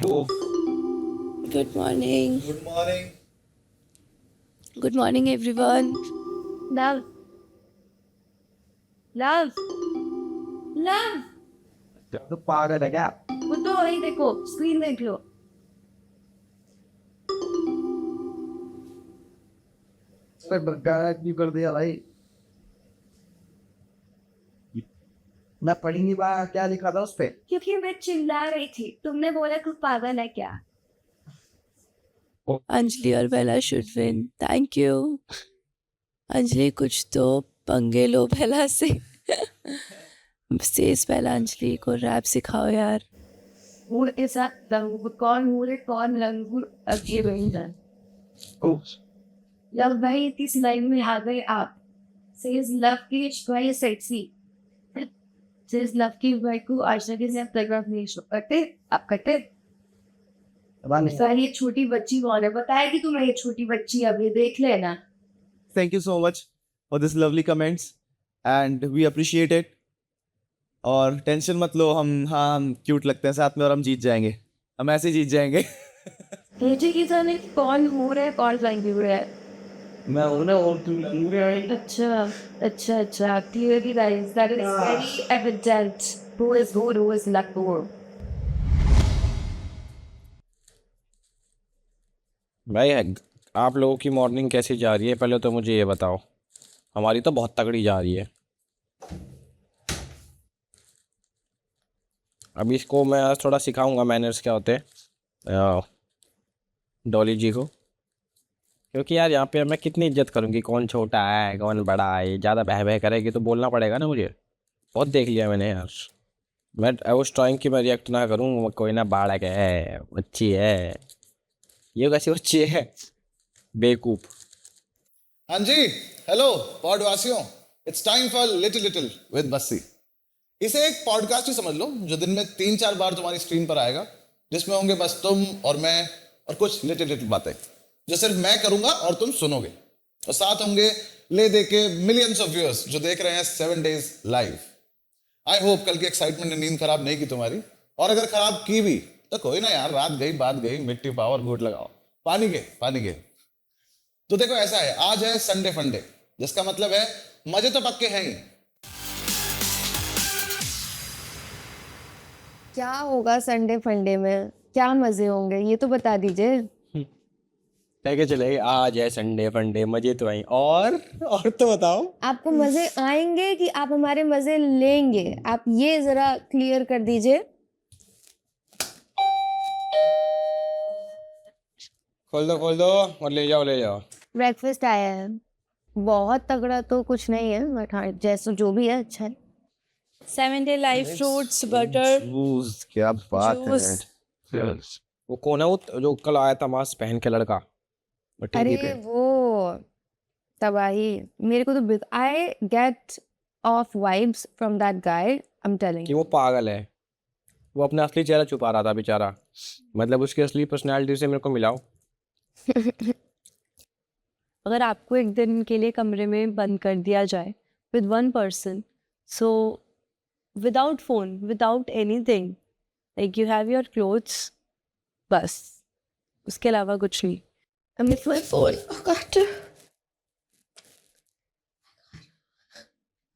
Oh, Good morning. good morning. Good morning, everyone. Love. Love. Love. तो पागल है क्या? वो तो वही देखो, स्क्रीन देख लो. पर गाना क्यों कर दिया भाई? मैं पढ़ ही नहीं पाया, क्या लिखा था उस पे? क्योंकि मैं चिल्ला रही थी, तुमने बोला तू पागल है क्या. अंजलि और बेला should win. Thank you. Anjali कुछ तो पंगे लो बेला से. सेज बेला अंजलि को रैप सिखाओ यार. मूड के साथ लंगूर कौन मूड कौन लंगूर अब ये वही है. Oh, लव भाई इस लाइन में आ गए आप. सेज लव की भाई सेक्सी. सेज लव की भाई को आशा के साथ पैराग्राफ नहीं शो करते. आप करते. पता नहीं। सर ये छोटी बच्ची कौन है, बताया कि तुम्हें ये छोटी बच्ची अभी देख लेना. Thank you so much for this lovely comments and we appreciate it. और टेंशन मत लो, हम क्यूट लगते हैं साथ में और हम जीत जाएंगे. हम ऐसे ही जीत जाएंगे. मुझे की जाने कौन हो रहा है कौन लंगूर है. मैं हूँ ना और तुम लंगूर है। अच्छा clearly guys that is very evident who is good, who is not good. भाई आप लोगों की मॉर्निंग कैसी जा रही है, पहले तो मुझे ये बताओ. हमारी तो बहुत तगड़ी जा रही है. अभी इसको मैं आज थोड़ा सिखाऊंगा मैनर्स क्या होते हैं डॉली जी को, क्योंकि यार यहाँ पे मैं कितनी इज्जत करूँगी, कौन छोटा है कौन बड़ा है. ज़्यादा बह बह करेगी तो बोलना पड़ेगा ना मुझे. बहुत देख लिया मैंने यार. मैं आई वाज ट्राइंग कि मैं रिएक्ट ना करूँ. कोई ना बालक है, बच्ची है, ये कैसी बच्ची है बेवकूफ़. हाँ जी, हेलो पॉडवासियों, it's time for little little with Bassi. इसे एक पॉडकास्ट ही समझ लो जो दिन में 3-4 बार तुम्हारी स्क्रीन पर आएगा, जिसमें होंगे बस तुम और मैं और कुछ लिटिल लिटिल बातें जो सिर्फ मैं करूंगा और तुम सुनोगे. और साथ होंगे ले दे के मिलियंस ऑफ व्यूअर्स जो देख रहे हैं 7 डेज लाइव. आई होप कल की एक्साइटमेंट ने नींद खराब नहीं की तुम्हारी, और अगर खराब की भी तो कोई ना यार, रात गई बात गई, मिट्टी पाओ और घूट लगाओ. पानी के. तो देखो ऐसा है, आज है संडे फंडे, जिसका मतलब है मजे तो पक्के हैं ही. क्या होगा संडे फंडे में, क्या मजे होंगे ये तो बता दीजिए. लेके चले आज है संडे फंडे, मजे तो आई. और तो बताओ. आपको मजे आएंगे कि आप हमारे मजे लेंगे, आप ये जरा क्लियर कर दीजिए. खोल दो और ले जाओ. ब्रेकफास्ट आया है, बहुत तगड़ा तो कुछ नहीं है बट हाँ जैसा जो भी है अच्छा है. 7-day live fruits, butter, juice, क्या बात है. juice. वो कौन है वो जो कल आया था मास्क पहन के लड़का बटेंगी अरे पे. वो तबाही. मेरे को तो I get of vibes from that guy, I am telling. कि वो पागल है. वो अपना असली चेहरा छुपा रहा था बेचारा. मतलब उसकी असली पर्सनालिटी से मेरे को मिलाओ. अगर आपको एक दिन के लिए कमरे में बंद कर दिया जाए with one person, so without phone, without anything, like you have your clothes, बस उसके अलावा कुछ नहीं. I miss my phone. Oh God.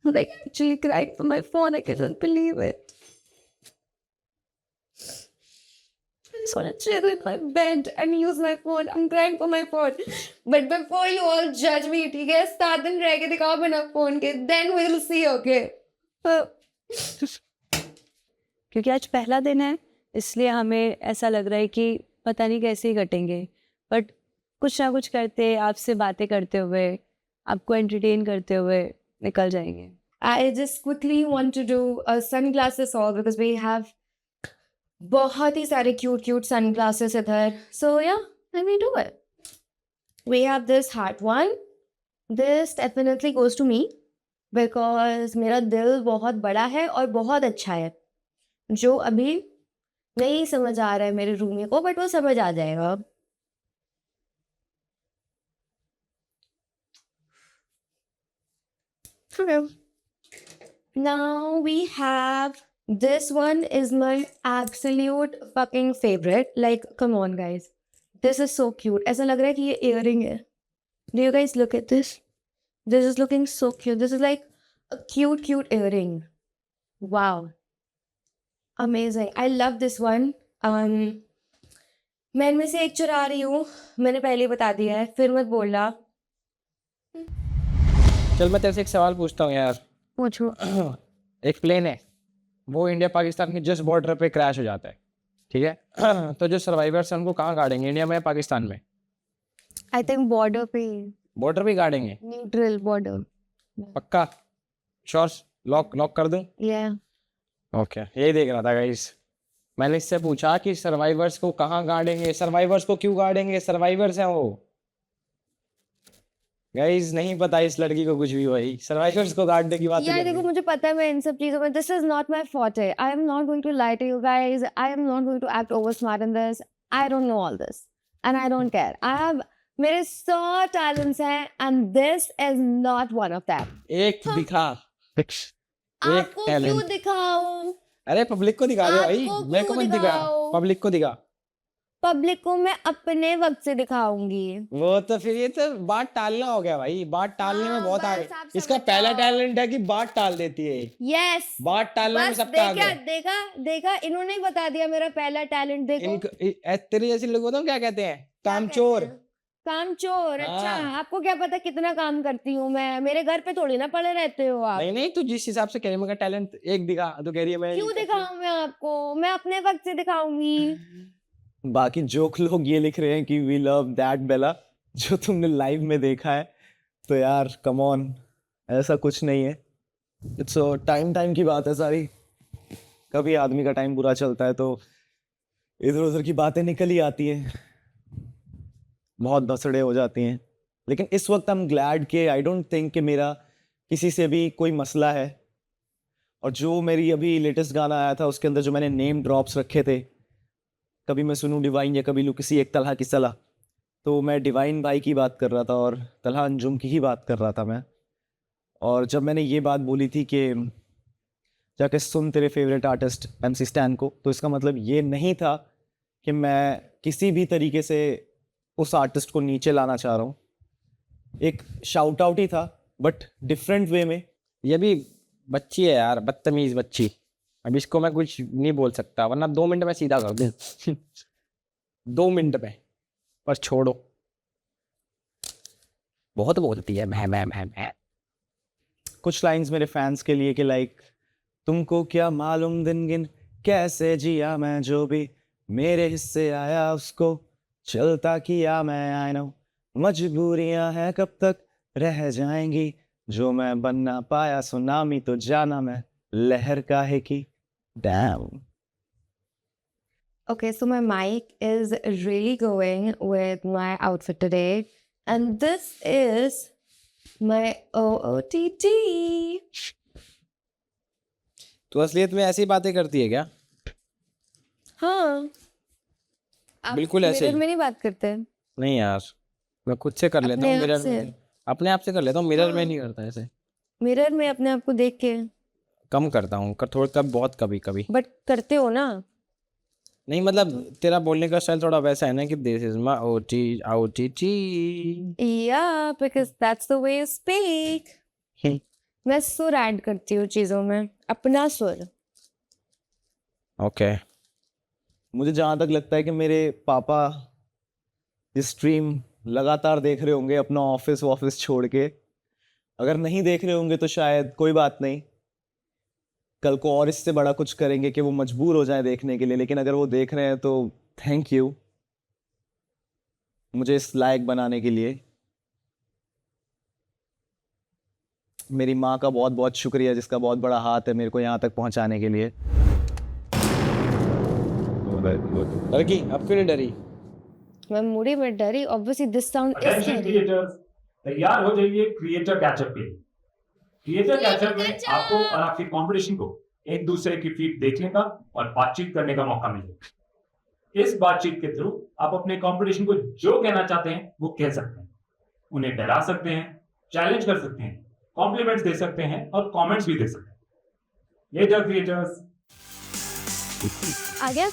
Like actually crying for my phone. I couldn't believe it. I just want to chill in my bed and use my phone. I'm crying for my phone. But before you all judge me, ठीक है? 7 दिन रह के दिखाओ बिना phone के. Then we'll see, okay? क्योंकि आज पहला दिन है, इसलिए हमें ऐसा लग रहा है कि पता नहीं कैसे ही कटेंगे. बट कुछ ना कुछ करते, आपसे बातें करते हुए, आपको एंटरटेन करते हुए निकल जाएंगे. I just quickly want to do a sunglasses haul because we have बहुत ही सारे cute sunglasses इधर. So yeah, let me do it. We have this heart one. This definitely goes to me because मेरा दिल बहुत बड़ा है और बहुत अच्छा है, जो अभी नहीं समझ आ रहा है मेरे रूमी को, बट वो समझ आ जाएगा. Now we have This one is my absolute fucking favorite. Like, come on, guys. This is so cute. ऐसा लग रहा है कि ये earring है. Do you guys look at this? This is looking so cute. This is like a cute earring. Wow. Amazing. I love this one. मैं इनमें से एक चुरा रही हूँ. मैंने पहले ही बता दिया है. फिर मत बोलना. चल मैं तेरे से एक सवाल पूछता हूँ यार. पूछो. एक प्लेन है, वो इंडिया पाकिस्तान के जस्ट बॉर्डर पे क्रैश हो जाता है, ठीक है? तो जो सर्वाइवर्स हैं उनको कहाँ गाड़ेंगे, इंडिया में या पाकिस्तान में? I think border पे. बॉर्डर पे गाड़ेंगे? Neutral border. पक्का? श्योर? लॉक कर दूं? Yeah. ओके, यही देख रहा था गाइस. मैंने इससे पूछा कि सर्वाइवर्स को कहाँ गाड़ेंगे, सर्वाइवर्स को क्यों गाड़ेंगे, सर्वाइवर्स हैं वो. गाइस नहीं पता इस लड़की को कुछ भी भाई, सर्वाइवर्स को गाड़ने की बात यार देखो मुझे पता है मैं इन सब चीज़ों में this is not my forte. I am not going to lie to you guys. I am not going to act over smart in this. I don't know all this and I don't care. I have मेरे 100 talents हैं and this is not one of them. एक दिखा, एक आपको क्यों talent. दिखाऊं? अरे public को दिखा दे भाई, आपको मेरे को क्यों मत दिखा, दिखाऊं? पब्लिक को दिखा. पब्लिक को मैं अपने वक्त से दिखाऊंगी. वो तो फिर ये तो बात टालना हो गया भाई, बात टालने में बहुत बस आगे. आप इसका समझ पहला जाओ. टैलेंट है कि बात टाल देती है. Yes. बात टालने में बस सबका आगे देखा है. देखा देखा इन्होंने ही बता दिया मेरा पहला टैलेंट. देखो तेरे जैसे लोगों को क्या कहते हैं, क्या कामचोर. कहते हैं? कामचोर. अच्छा हाँ. आपको क्या पता कितना काम करती हूँ मैं. मेरे घर पे थोड़ी ना पड़े रहते हो आप. नहीं नहीं, तू जिस हिसाब से कह रही है, मेरा टैलेंट एक दिखा, तो कह रही है मैं क्यों दिखाऊं मैं आपको. मैं अपने वक्त से दिखाऊंगी. बाकी जोक लोग ये लिख रहे हैं कि वी लव दैट बेला, जो तुमने लाइव में देखा है. तो यार कम ऑन, ऐसा कुछ नहीं है. इट्स टाइम की बात है सारी. कभी आदमी का टाइम बुरा चलता है तो इधर उधर की बातें निकल ही आती हैं, बहुत भसड़े हो जाती हैं. लेकिन इस वक्त आई एम ग्लैड कि आई डोंट थिंक कि मेरा किसी से भी कोई मसला है. और जो मेरी अभी लेटेस्ट गाना आया था उसके अंदर जो मैंने नेम ड्रॉप्स रखे थे, कभी मैं सुनूं डिवाइन या कभी लूँ किसी एक तलहा की सलाह, तो मैं डिवाइन भाई की बात कर रहा था और तलहा अंजुम की ही बात कर रहा था मैं. और जब मैंने ये बात बोली थी कि जाके सुन तेरे फेवरेट आर्टिस्ट MC स्टैन को, तो इसका मतलब ये नहीं था कि मैं किसी भी तरीके से उस आर्टिस्ट को नीचे लाना चाह रहा हूँ. एक शाउट आउट ही था बट डिफरेंट वे में. ये भी बच्ची है यार, बदतमीज बच्ची. अब इसको मैं कुछ नहीं बोल सकता, वरना 2 मिनट में सीधा कर दूं. 2 मिनट में. पर छोड़ो, बहुत बोलती है मैं. कुछ लाइंस मेरे फैंस के लिए कि लाइक, तुमको क्या मालूम दिन गिन कैसे जिया मैं, जो भी मेरे हिस्से आया उसको चलता किया मैं. आई नो मजबूरियां हैं कब तक रह जाएंगी, जो मैं बन ना पाया सुनामी तो जाना मैं लहर काहे की. Dam. Okay, so my mic is really going with my outfit today. And this is my OOTD. तू असलियत में ऐसी बातें करती है क्या? हाँ. आप बिल्कुल ऐसे ही. मिरर में नहीं बात करते. नहीं यार, मैं खुद से कर लेता अपने हूँ आप मिरर से. में. अपने आप से कर लेता हूँ, मिरर में हाँ. नहीं करता ऐसे. मिरर में अपने आप को देख के. कम करता हूँ, थोड़ा कब बहुत कभी कभी. बट करते हो ना. नहीं मतलब तेरा बोलने का स्टाइल थोड़ा वैसा है ना कि this is my OTT. Yeah, because that's the way you speak. मैं सुर ऐड करती हूँ चीजों में, अपना सुर. ओके. मुझे जहाँ तक लगता है कि मेरे पापा इस स्ट्रीम लगातार देख रहे होंगे अपना ऑफिस छोड़ के. अगर नहीं देख रहे होंगे तो शायद कोई बात नहीं, कल को और इससे बड़ा कुछ करेंगे कि वो मजबूर हो जाए देखने के लिए. लेकिन अगर वो देख रहे हैं तो थैंक यू मुझे इस लायक बनाने के लिए. मेरी माँ का बहुत बहुत शुक्रिया जिसका बहुत बड़ा हाथ है मेरे को यहाँ तक पहुँचाने के लिए. लड़की अब क्यों नहीं डरी? मैं मुड़ी में डरी. Obviously this sound is attention scary. Creators, तैयार हो जाइए क्रिएटर कैचअप के लिए. क्रिएटर कैचअप में आपको और आपके कंपटीशन को एक दूसरे की फीड देखने का और बातचीत करने का मौका मिलेगा. इस बातचीत के थ्रू आप अपने कंपटीशन को जो कहना चाहते हैं वो कह सकते हैं. उन्हें डरा सकते हैं, चैलेंज कर सकते हैं, कॉम्प्लीमेंट्स दे सकते हैं और कमेंट्स भी दे सकते हैं. Letter creators. आ गया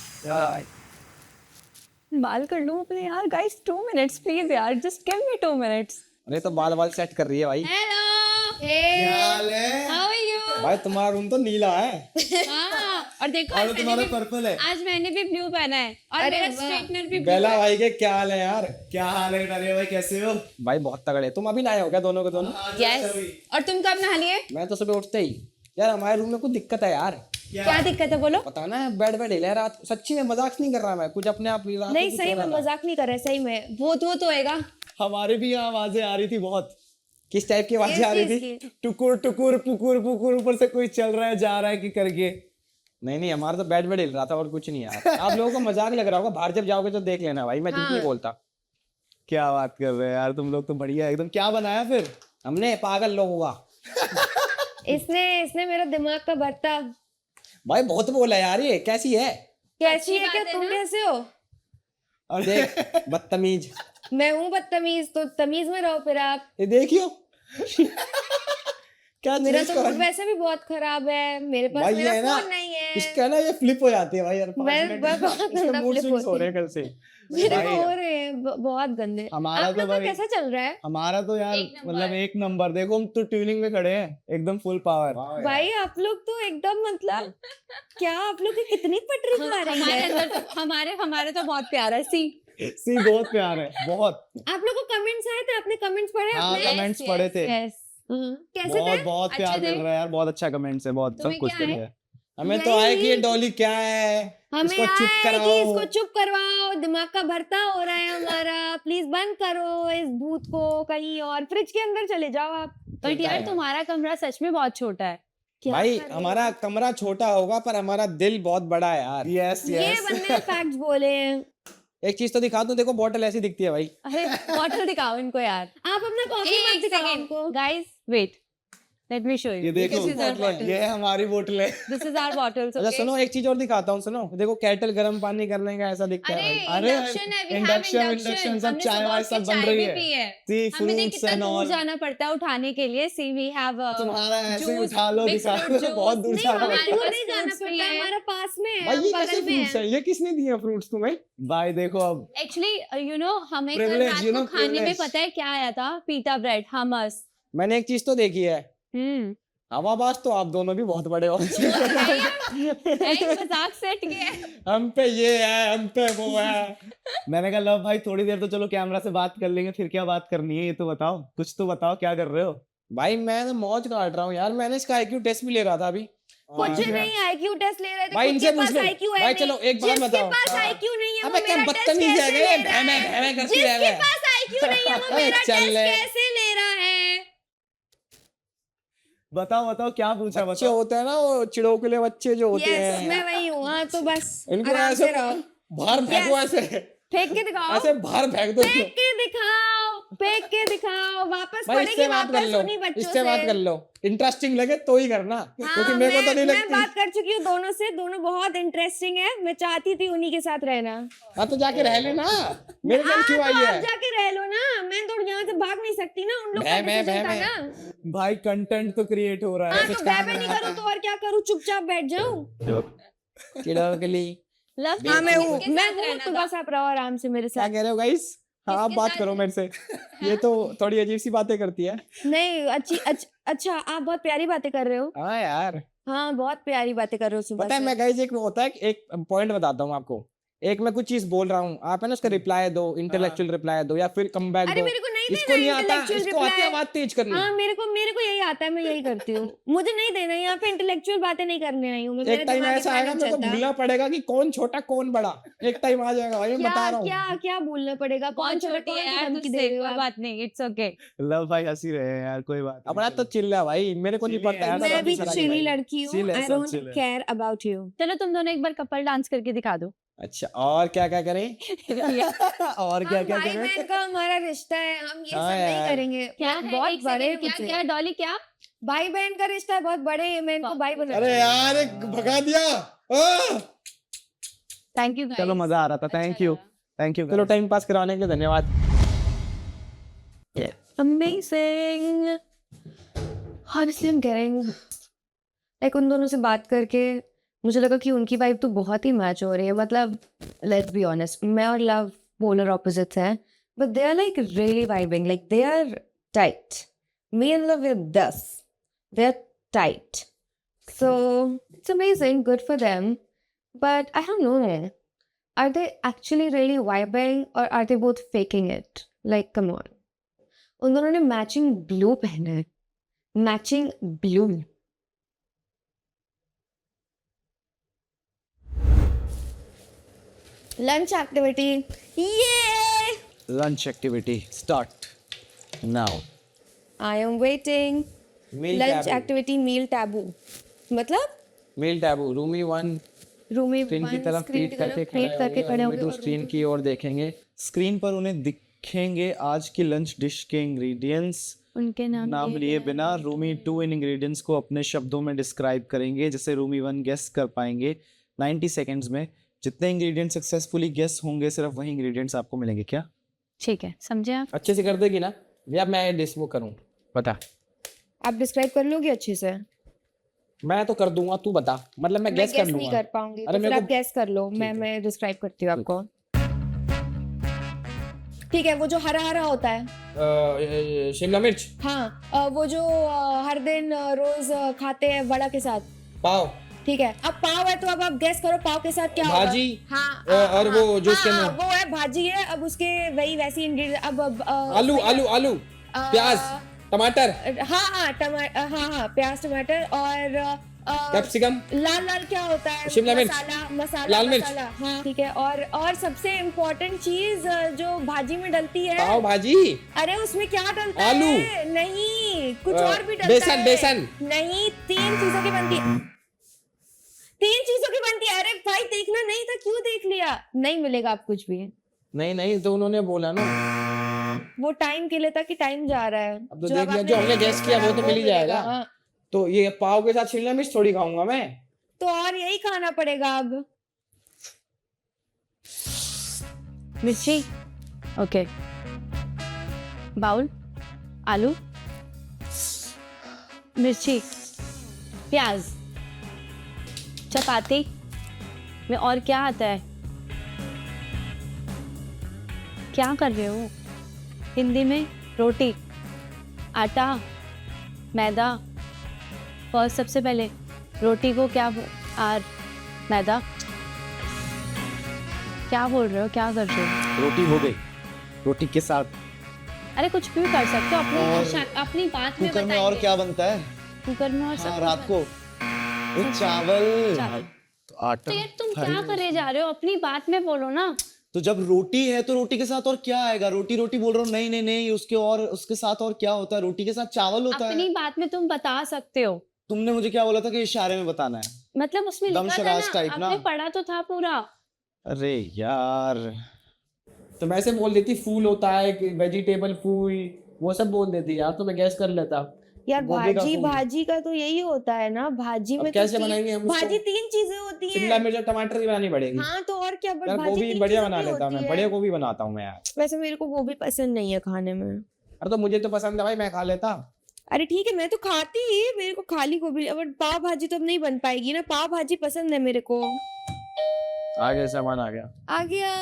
बाल कर लूं अपने यार गाइस 2 मिनट्स प्लीज यार जस्ट गिव मी 2 मिनट्स अरे तो बाल बाल सेट कर रही है भाई। Hello How are you? भाई तुम्हारा रूम तो नीला है और देखो और तुम्हारा पर्पल है। आज मैंने भी ब्लू पहना है और मेरा स्ट्रेटनर भी बेला भाई के क्या हाल है यार? क्या हाल है अरे भाई, कैसे हो? भाई बहुत तगड़े। तुम अभी नए हो क्या दोनों के दोनों? यस और तुम कब नहा लिए मैं तो सुबह उठते ही। यार हमारे रूम में कुछ दिक्कत है यार। क्या दिक्कत है बोलो पता ना बेड बेड हिला है रात। सच्ची में मजाक नहीं कर रहा मैं, कुछ अपने आप रात नहीं को सही कुछ हो में रहा था। मजाक नहीं कर रहे, सही में भूत वूत होएगा। हमारे भी यहाँ आवाजें आ रही थी बहुत। किस टाइप की आवाजें आ रही थी? टुकुर टुकुर पुकुर पुकुर, ऊपर से कोई चल रहा है जा रहा है कि करके। नहीं नहीं, हमारा तो बेड बेड हिल रहा था और कुछ नहीं यार। आप लोगों को मजाक लग रहा होगा, बाहर जब जाओगे तो देख लेना भाई, मैं झूठ नहीं बोलता। क्या बात कर रहे हैं यार तुम लोग, तो बढ़िया एकदम। क्या बनाया फिर? हमने पागल लोग हुआ इसने मेरा दिमाग का भरता। भाई बहुत बोला यार, ये कैसी है? कैसी है क्या? तुम कैसे हो? और देख बदतमीज। मैं हूँ बदतमीज, तो तमीज में रहो फिर आप। ये देखियो क्या मेरा चीज तो कर मूड वैसे भी बहुत खराब है, मेरे पास भाई मेरा ये ना फोन नहीं है। इसका ना ये फ्लिप हो जाती है भाई यार। मैं बहुत गंदा मूड flip स्विंग्स हो होती रहे हैं कल से। मेरे भाई, को हो रहे हैं बहुत गंदे। हमारा आप तो लोग का भाई कैसा चल रहा है? हमारा तो यार मतलब 1 नंबर। देखो हम तो ट्यूनिंग में खड़े हैं एकदम फुल पावर। भाई आप लोग तो एकदम मतलब क्या आप लोग की कितनी पटरी खा रही हमारे है? अंदर तो हमारे तो बहुत प्यारा है सी बहुत प्यार है बहुत। आप लोग को कमेंट्स आए थे? आपने कमेंट्स पढ़े? हाँ अपने कमेंट्स पढ़े थे। यस कैसे बहुत थे? बहुत प्यार अच्छे थे? मिल रहा है यार, बहुत अच्छा कमेंट्स है, बहुत सब तुम्हें कुछ क्या है। है? हमें तो आए कि ये डॉली क्या है, हमें इसको चुप आया है कि कराओ। इसको चुप करवाओ, दिमाग का भरता हो रहा है हमारा। प्लीज बंद करो इस भूत को, कहीं और फ्रिज के अंदर चले जाओ आप। बट यार तुम्हारा कमरा सच में बहुत छोटा है क्या भाई कर रहे हो? हमारा कमरा छोटा होगा पर हमारा दिल बहुत बड़ा है यार। यस ये यस। बंदे फैक्ट्स बोले हैं। एक चीज तो दिखा दूं, देखो बोतल ऐसी दिखती है भाई। अरे बॉटल दिखाओ इनको यार आप अपना कॉफी मत दिखाओ हमको। Guys wait let me show you ये देखो ये है हमारी बोतल है। दिस इज आवर बॉटल्स अच्छा सुनो, एक चीज और दिखाता हूँ, सुनो देखो केटल गर्म पानी करने का ऐसा दिखता है भाई। अरे, इंडक्शन है, we have इंडक्शन induction। सब हमने चाय वाय सुबह सब उठ के बन चाय रही भी है। पी है। सी हमें देख फ्रूट्स कितना एंड दूर ऑल। जाना पड़ता है उठाने के लिए। सी वी हैव तुम्हारा ऐसे ही juice, उठा लो mixed दिखा fruit लो, juice। बहुत दूर नहीं जाना हमें पड़ता दूर है। नहीं जाना fruits भी पड़ता, हैं। हमारा पास में है, भाई हम ये कैसे बगल में फ्रूट्स है। है? ये किसने दिए फ्रूट्स तुम्हें? भाई देखो अब एक्चुअली यू नो हमें कल Privilege, रात you को know, खाने में privilege। पता है क्या आया था? पीटा ब्रेड हमस। मैंने एक चीज तो देखी है, हवाबाज तो आप दोनों भी बहुत बड़े हो। मजाक सेट किया हम पे ये है, हम पे वो है। मैंने कहा लो भाई थोड़ी देर तो चलो कैमरा से बात कर लेंगे, फिर क्या बात करनी है ये तो बताओ, कुछ तो बताओ क्या कर रहे हो? भाई मैं तो मौज काट रहा हूँ यार। मैंने इसका आईक्यू टेस्ट भी ले रहा था अभी। कुछ नहीं IQ टेस्ट ले रहे थे, भाई खुद इनसे के पूछ पास लो। IQ है भाई नहीं। चलो एक बात जिसके बताओ। पास IQ नहीं है अबे वो क्या मेरा टेस्ट बदतमीज है, कैसे ये ले रहा भैं है? भैं करती है जिसके वे। पास IQ नहीं है वो अबे मेरा चल टेस्ट ले। कैसे ले रहा है? बताओ बताओ क्या पूछा बच्चे बताओ। होते हैं ना वो चिड़ोकले बच्चे जो होते यस हैं, मैं वही हूँ। हाँ तो बस इनको आराम ऐसे से रहो। बाहर फेंको, Yes। ऐसे फेंक के दिखाओ, ऐसे बाहर फेंक दो। फेंक के दिखाओ, फेंक के दिखाओ। वापस भाई पड़ेगी इससे बात कर वापस लो, उन्हीं बच्चों इससे बात कर लो। इंटरेस्टिंग लगे तो ही करना, क्योंकि मेरे को तो नहीं मैं लगती। बात कर चुकी हूँ दोनों से, दोनों बहुत इंटरेस्टिंग है। मैं चाहती थी उन्हीं के साथ रहना। हाँ तो जाके रह लेना, मेरे साथ क्यों आई तो है? आप जाके रह लो ना, मैं तो यहाँ से भाग नहीं सकती ना, उन लोग का मैं डिसीजन था मैं ना। भाई कंटेंट तो क्रिएट हो रहा हाँ है। तो मैं नहीं करूँ तो और क्या करूँ? चुपचाप बैठ जाऊँ? चिड़ोकली लव हाँ मैं हूँ, मैं हूँ, तो बस आप रहो आराम से मेरे क्या साथ। कह रहे हो गाइस? हाँ आप किसके बात साथ करो मेरे से। ये तो थोड़ी अजीब सी बातें करती है। नहीं अच्छा आप बहुत प्यारी बातें कर रहे हो। हाँ यार हाँ बहुत प्यारी बातें कर रहे हो सुबह पता है से। मैं गाइस एक होता है, एक पॉइंट बताता हूँ आपको। एक मैं कुछ चीज बोल रहा हूँ, आप है ना उसका रिप्लाई दो, इंटेलेक्चुअल रिप्लाई दो या फिर कम बैक अरे दो। मेरे को नहीं इसको देना नहीं आता, intellectual इसको आती है reply। बात तेज करनी। हाँ मेरे को यही आता है, मैं यही करती हूँ। मुझे नहीं देना, यहाँ पे इंटेलेक्चुअल बातें नहीं करने आई हूँ मैं। एक टाइम ऐसा आएगा मेरे को भूलना पड़ेगा कि कौन छोटा कौन बड़ा। एक टाइम आ जाएगा भाई, मैं बता रहा हूँ। क्या क्या भूलना पड़ेगा? कौन बहुत छोटा छोटी है कौन यार धमकी तुझसे, दे रहे हो कोई आप? बात नहीं, इट्स ओके। लव भाई हंसी रहे हैं यार, कोई बात अपना तो चिल्ला है भाई, मेरे को नहीं चिल्ली पता है, है। मैं भी तो चिली लड़की हूँ। चिल है, आई सब डोंट चिल है। Care about you. चलो तुम दोनों एक बार कपल डांस करके दिखा दो। अच्छा और क्या क्या करें? और क्या क्या भाई करें? बहन का हमारा रिश्ता है, हम ये हाँ सब नहीं यार। करेंगे। क्या है? बहुत एक बड़े second, क्या कुछ क्या डॉली क्या? भाई बहन का रिश्ता है, बहुत बड़े हैं। मैं इनको भाई बना अरे यार एक भगा दिया। थैंक यू चलो मजा आ रहा था, थैंक यू चलो टाइम पास कराने के लिए धन्यवाद। Amazing. honestly I'm getting like उन दोनों से बात करके मुझे लगा कि उनकी वाइब तो बहुत ही मैच हो रही है. मतलब लेट्स बी ऑनेस्ट, मैं और लव पोलर ऑपोजिट्स हैं, but they are like really vibing, like they are tight. Me and Love with this, they are tight. So it's amazing, good for them. But I don't know, are they actually really vibing or are they both faking it? Like, come on. उन दोनों ने matching blue पहना है, matching blue. Lunch activity, ये lunch activity start now. I am waiting. Lunch activity meal taboo, मतलब meal taboo. Roomie 1 roomie screen की तरफ feed करके खड़े होंगे, स्क्रीन की ओर देखेंगे. स्क्रीन पर उन्हें दिखेंगे आज की लंच डिश के इंग्रेडिएंट्स. उनके नाम लिए बिना रूमी 2 इन इंग्रेडिएंट्स को अपने शब्दों में डिस्क्राइब करेंगे, जिसे रूमी 1 गेस कर पाएंगे 90 सेकंड्स में. जितने इंग्रेडिएंट्स सक्सेसफुली गेस होंगे सिर्फ वही इंग्रेडिएंट्स आपको मिलेंगे. क्या ठीक है, समझे आप? अच्छे से कर देगी ना या मैं डिस वो करूँ? बता. आप डिस्क्राइब कर लोगे अच्छे से? मैं तो कर दूंगा, तू बता. मतलब मैं गेस कर नहीं लूंगा. कर पाऊंगी, अरे तो फिर मेरे आप को गेस कर लो. मैं डिस्क्राइब करती हूँ आपको. ठीक है, वो जो हरा हरा होता है, शिमला मिर्च. हाँ, वो जो हर दिन रोज खाते हैं वड़ा के साथ. पाव. ठीक है, अब पाव है तो अब आप गेस करो पाव के साथ क्या होगा. भाजी. हाँ, और वो जो उसके हाँ, अंदर वो है भाजी है. अब उसके वैसी इंग्रेडिएंट. अब आलू आलू आलू प्याज टमाटर. हाँ, प्याज टमाटर और कैप्सिकम. लाल लाल क्या होता है? शिमला मिर्च. मसाला लाल मिर्च. मसाला. हाँ, ठीक है. और सबसे इम्पोर्टेंट चीज जो भाजी में डलती है. पाव भाजी. अरे उसमें क्या डलता आलू. है? नहीं, कुछ और भी डलता है. बेसन. नहीं, 3 चीजों की बनती है. 3 चीजों की बनती है. अरे भाई देखना नहीं था, क्यों देख लिया? नहीं मिलेगा आप कुछ भी. नहीं तो उन्होंने बोला ना. वो टाइम के लिए था कि टाइम जा रहा है. अब तो देख लिया, जो हमने गेस किया वो तो मिल ही जाएगा. हाँ, तो ये पाव के साथ शिमला मिर्च थोड़ी खाऊंगा मैं. तो और यही खाना पड़ेगा अब. मिर्ची. ओके. बाउल. आलू. मिर्ची. प्याज. चपाती में और क्या आता है? क्या कर रहे हो? हिंदी में रोटी. आटा. मैदा. और सबसे पहले रोटी को क्या मैदा. क्या बोल रहे हो? क्या कर रहे हो? रोटी हो गई. रोटी के साथ अरे कुछ भी कर सकते हो. अपनी बात में कुकर में और क्या बनता है? कुकर में और हाँ, रात को चावल. तो आटा. तो यार तुम क्या करे जा रहे हो? अपनी बात में बोलो ना. तो जब रोटी है तो रोटी के साथ और क्या आएगा? रोटी रोटी बोल रहा हूँ. नहीं, उसके साथ और क्या होता है? रोटी के साथ चावल होता है. अपनी बात में तुम बता सकते हो. तुमने मुझे क्या बोला था कि इशारे में बताना है? मतलब उसमें लिखा था दमशराज ना, टाइप ना? आपने पढ़ा तो था पूरा. अरे यार, तो मैं ऐसे बोल देती फूल होता है कि वेजिटेबल फूल, वो सब बोल देती यार, तो मैं गैस कर लेता. यार गोभी का भाजी का तो यही होता है ना. भाजी अब में कैसे तो बनाएंगे हम उसको? भाजी 3 चीजें होती शिमला हैं. मिर्च और टमाटर की बनानी पड़ेगी. हाँ, तो और क्या. बट यार भाजी गोभी 3 बढ़िया चीजों बना की लेता होती मैं. है. बढ़िया गोभी बनाता हूँ मैं यार. वैसे मेरे को गोभी पसंद नहीं है खाने में. अरे तो मुझे तो पसंद है भाई, मैं खा लेता. अरे ठीक है, मैं तो खाती ही. मेरे को खाली गोभी. बट पाव भाजी तो अब नहीं बन पाएगी ना. पाव भाजी पसंद है मेरे को. आगे सामान आ गया. आ गया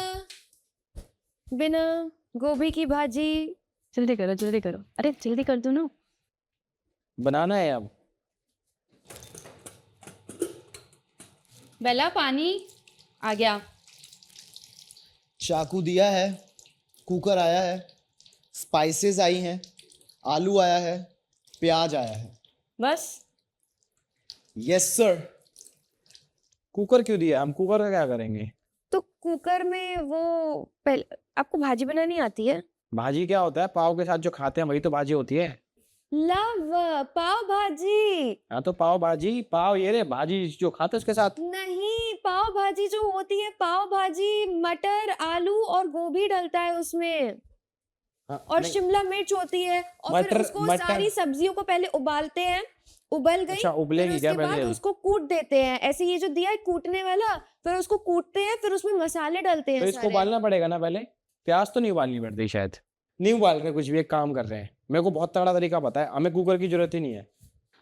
बिना गोभी की भाजी. जल्दी करो. अरे जल्दी कर दो ना. बनाना है अब. बेला पानी आ गया. चाकू दिया है, कुकर आया है, स्पाइसेस आई हैं, आलू आया है, प्याज आया है. बस. Yes sir. कुकर क्यों दिया? हम कुकर का क्या करेंगे? तो कुकर में वो पहले आपको भाजी बनानी आती है? भाजी क्या होता है? पाव के साथ जो खाते हैं वही तो भाजी होती है. लव पाव भाजी. हाँ तो पाव भाजी. पाव ये रे, भाजी जो खाते हैं उसके साथ. नहीं, पाव भाजी जो होती है, पाव भाजी मटर आलू और गोभी डलता है उसमें. हाँ, और नहीं. शिमला मिर्च होती है. और फिर उसको सारी सब्जियों को पहले उबालते हैं. उबल गई. अच्छा, उबलेगी फिर क्या उसके बाद पहले? उसको कूट देते हैं. ऐसे ये जो दिया है कूटने वाला, फिर उसको कूटते हैं. फिर उसमें मसाले डलते तो हैं इसको सारे. उबालना पड़ेगा ना पहले. प्याज तो नहीं उबालनी पड़ती शायद. नहीं उबाल रहे कुछ भी, एक काम कर रहे हैं. मेरे को बहुत तगड़ा तरीका पता है, हमें कुकर की जरूरत ही नहीं है.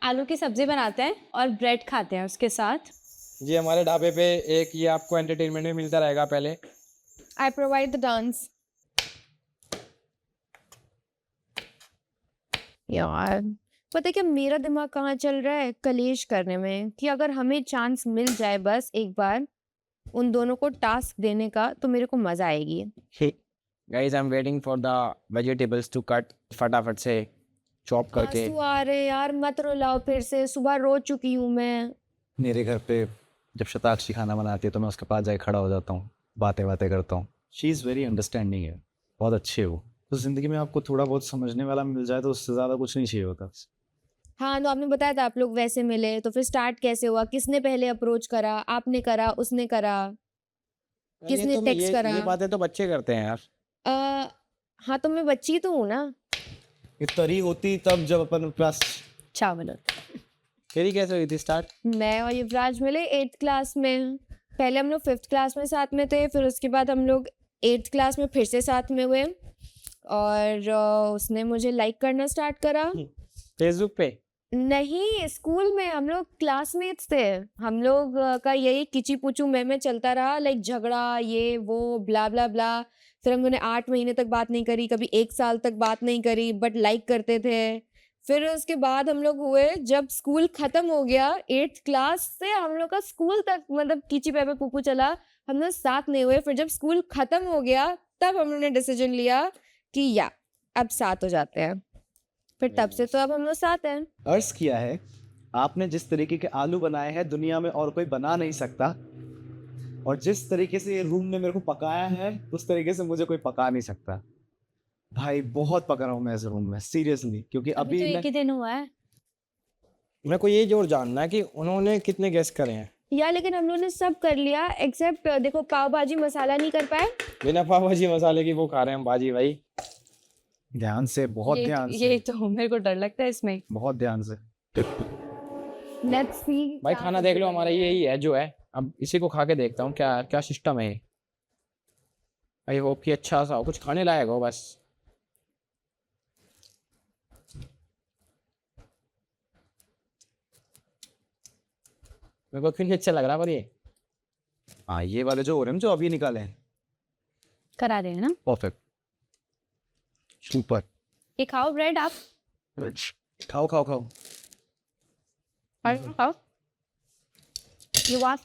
आलू की सब्जी बनाते हैं और ब्रेड खाते हैं उसके साथ. जी हमारे ढाबे पे एक ये आपको एंटरटेनमेंट में मिलता रहेगा पहले। I provide the dance. यार पता है क्या मेरा दिमाग कहाँ चल रहा है कलेश करने में कि अगर हमें चांस मिल जाए बस एक बार उन दोनों को टास्क देने का तो मेरे को मजा आएगी। Guys I am waiting for the vegetables to cut, फटाफट से चॉप करके। आंसू आ रहे यार, मत रुलाओ फिर से, सुबह रो चुकी हूँ मैं। मेरे घर पे जब शताक्षी खाना बनाती है तो मैं उसके पास जाके खड़ा हो जाता हूँ, बातें बातें करता हूँ। शी इज़ वेरी अंडरस्टैंडिंग है, बहुत अच्छी है वो। तो ज़िंदगी में आपको थोड़ा बहुत समझने वाला मिल जाए तो उससे ज़्यादा कुछ नहीं चाहिए होता। हाँ तो आपने बताया था आप लोग वैसे मिले, तो फिर स्टार्ट कैसे हुआ? किसने पहले अप्रोच करा? आपने करा, उसने करा, किसने ये टेक्स्ट करा? ये बातें तो बच्चे करते हैं यार। हाँ तो मैं बच्ची तो हूँ ना। ये तरी होती तब जब अपन के पास। 4 मिनट। तेरी कैसे हुई थी स्टार्ट? मैं और युवराज मिले 8th क्लास में। पहले हम लोग 5th क्लास में साथ में थे, फिर उसके बाद हम लोग 8th क्लास में फिर से साथ में हुए और उसने मुझे लाइक करना स्टार्ट करा। फेसबुक पे? नहीं, स्कूल में हम लोग क्लासमेट्स थे। हम लोग का यही किची पुचू में चलता रहा, लाइक झगड़ा ये वो ब्ला ब्ला ब्ला। फिर हम लोगों ने 8 महीने तक बात नहीं करी, कभी 1 साल तक बात नहीं करी, बट लाइक करते थे। फिर उसके बाद हम लोग हुए, जब स्कूल खत्म हो गया 8th क्लास से हम लोग का स्कूल तक मतलब कीची पेपे पुपू चला, हम लोग साथ नहीं हुए। फिर जब स्कूल खत्म हो गया तब हम लोग ने डिसीजन लिया कि या अब साथ हो जाते हैं। फिर तब से तो अब हम लोग साथ हैं। अर्ज किया है आपने जिस तरीके के आलू बनाए हैं दुनिया में और कोई बना नहीं सकता, और जिस तरीके से ये रूम ने मेरे को पकाया है उस तरीके से मुझे कोई पका नहीं सकता। भाई बहुत पका रहा हूँ मैं इस रूम में सीरियसली, क्योंकि अभी तो अभी एक ही दिन हुआ है। मेरे को ये जोर जानना है कि उन्होंने कितने गेस करे हैं। यार लेकिन हम लोगों ने सब कर लिया एक्सेप्ट देखो पाव भाजी मसाला नहीं कर पाए। बिना पाव भाजी मसाले की वो खा रहे हैं बाजी भाई। ध्यान से, बहुत ध्यान से, ये तो मेरे को डर लगता है इसमें। बहुत ध्यान से। Let's see. भाई खाना देख लो हमारा यही है जो है, अब इसी को खा के देखता हूँ क्या क्या सिस्टम है। आई होप कि अच्छा सा हो, कुछ खाने लायक हो बस। मेरे को क्यों नहीं अच्छा लग रहा पर ये। हाँ ये वाले जो हो रहे हैं जो अभी निकाले हैं करा रहे हैं ना। Perfect, super. ये खाओ ब्रेड आप। खाओ खाओ खाओ। खाओ। You want?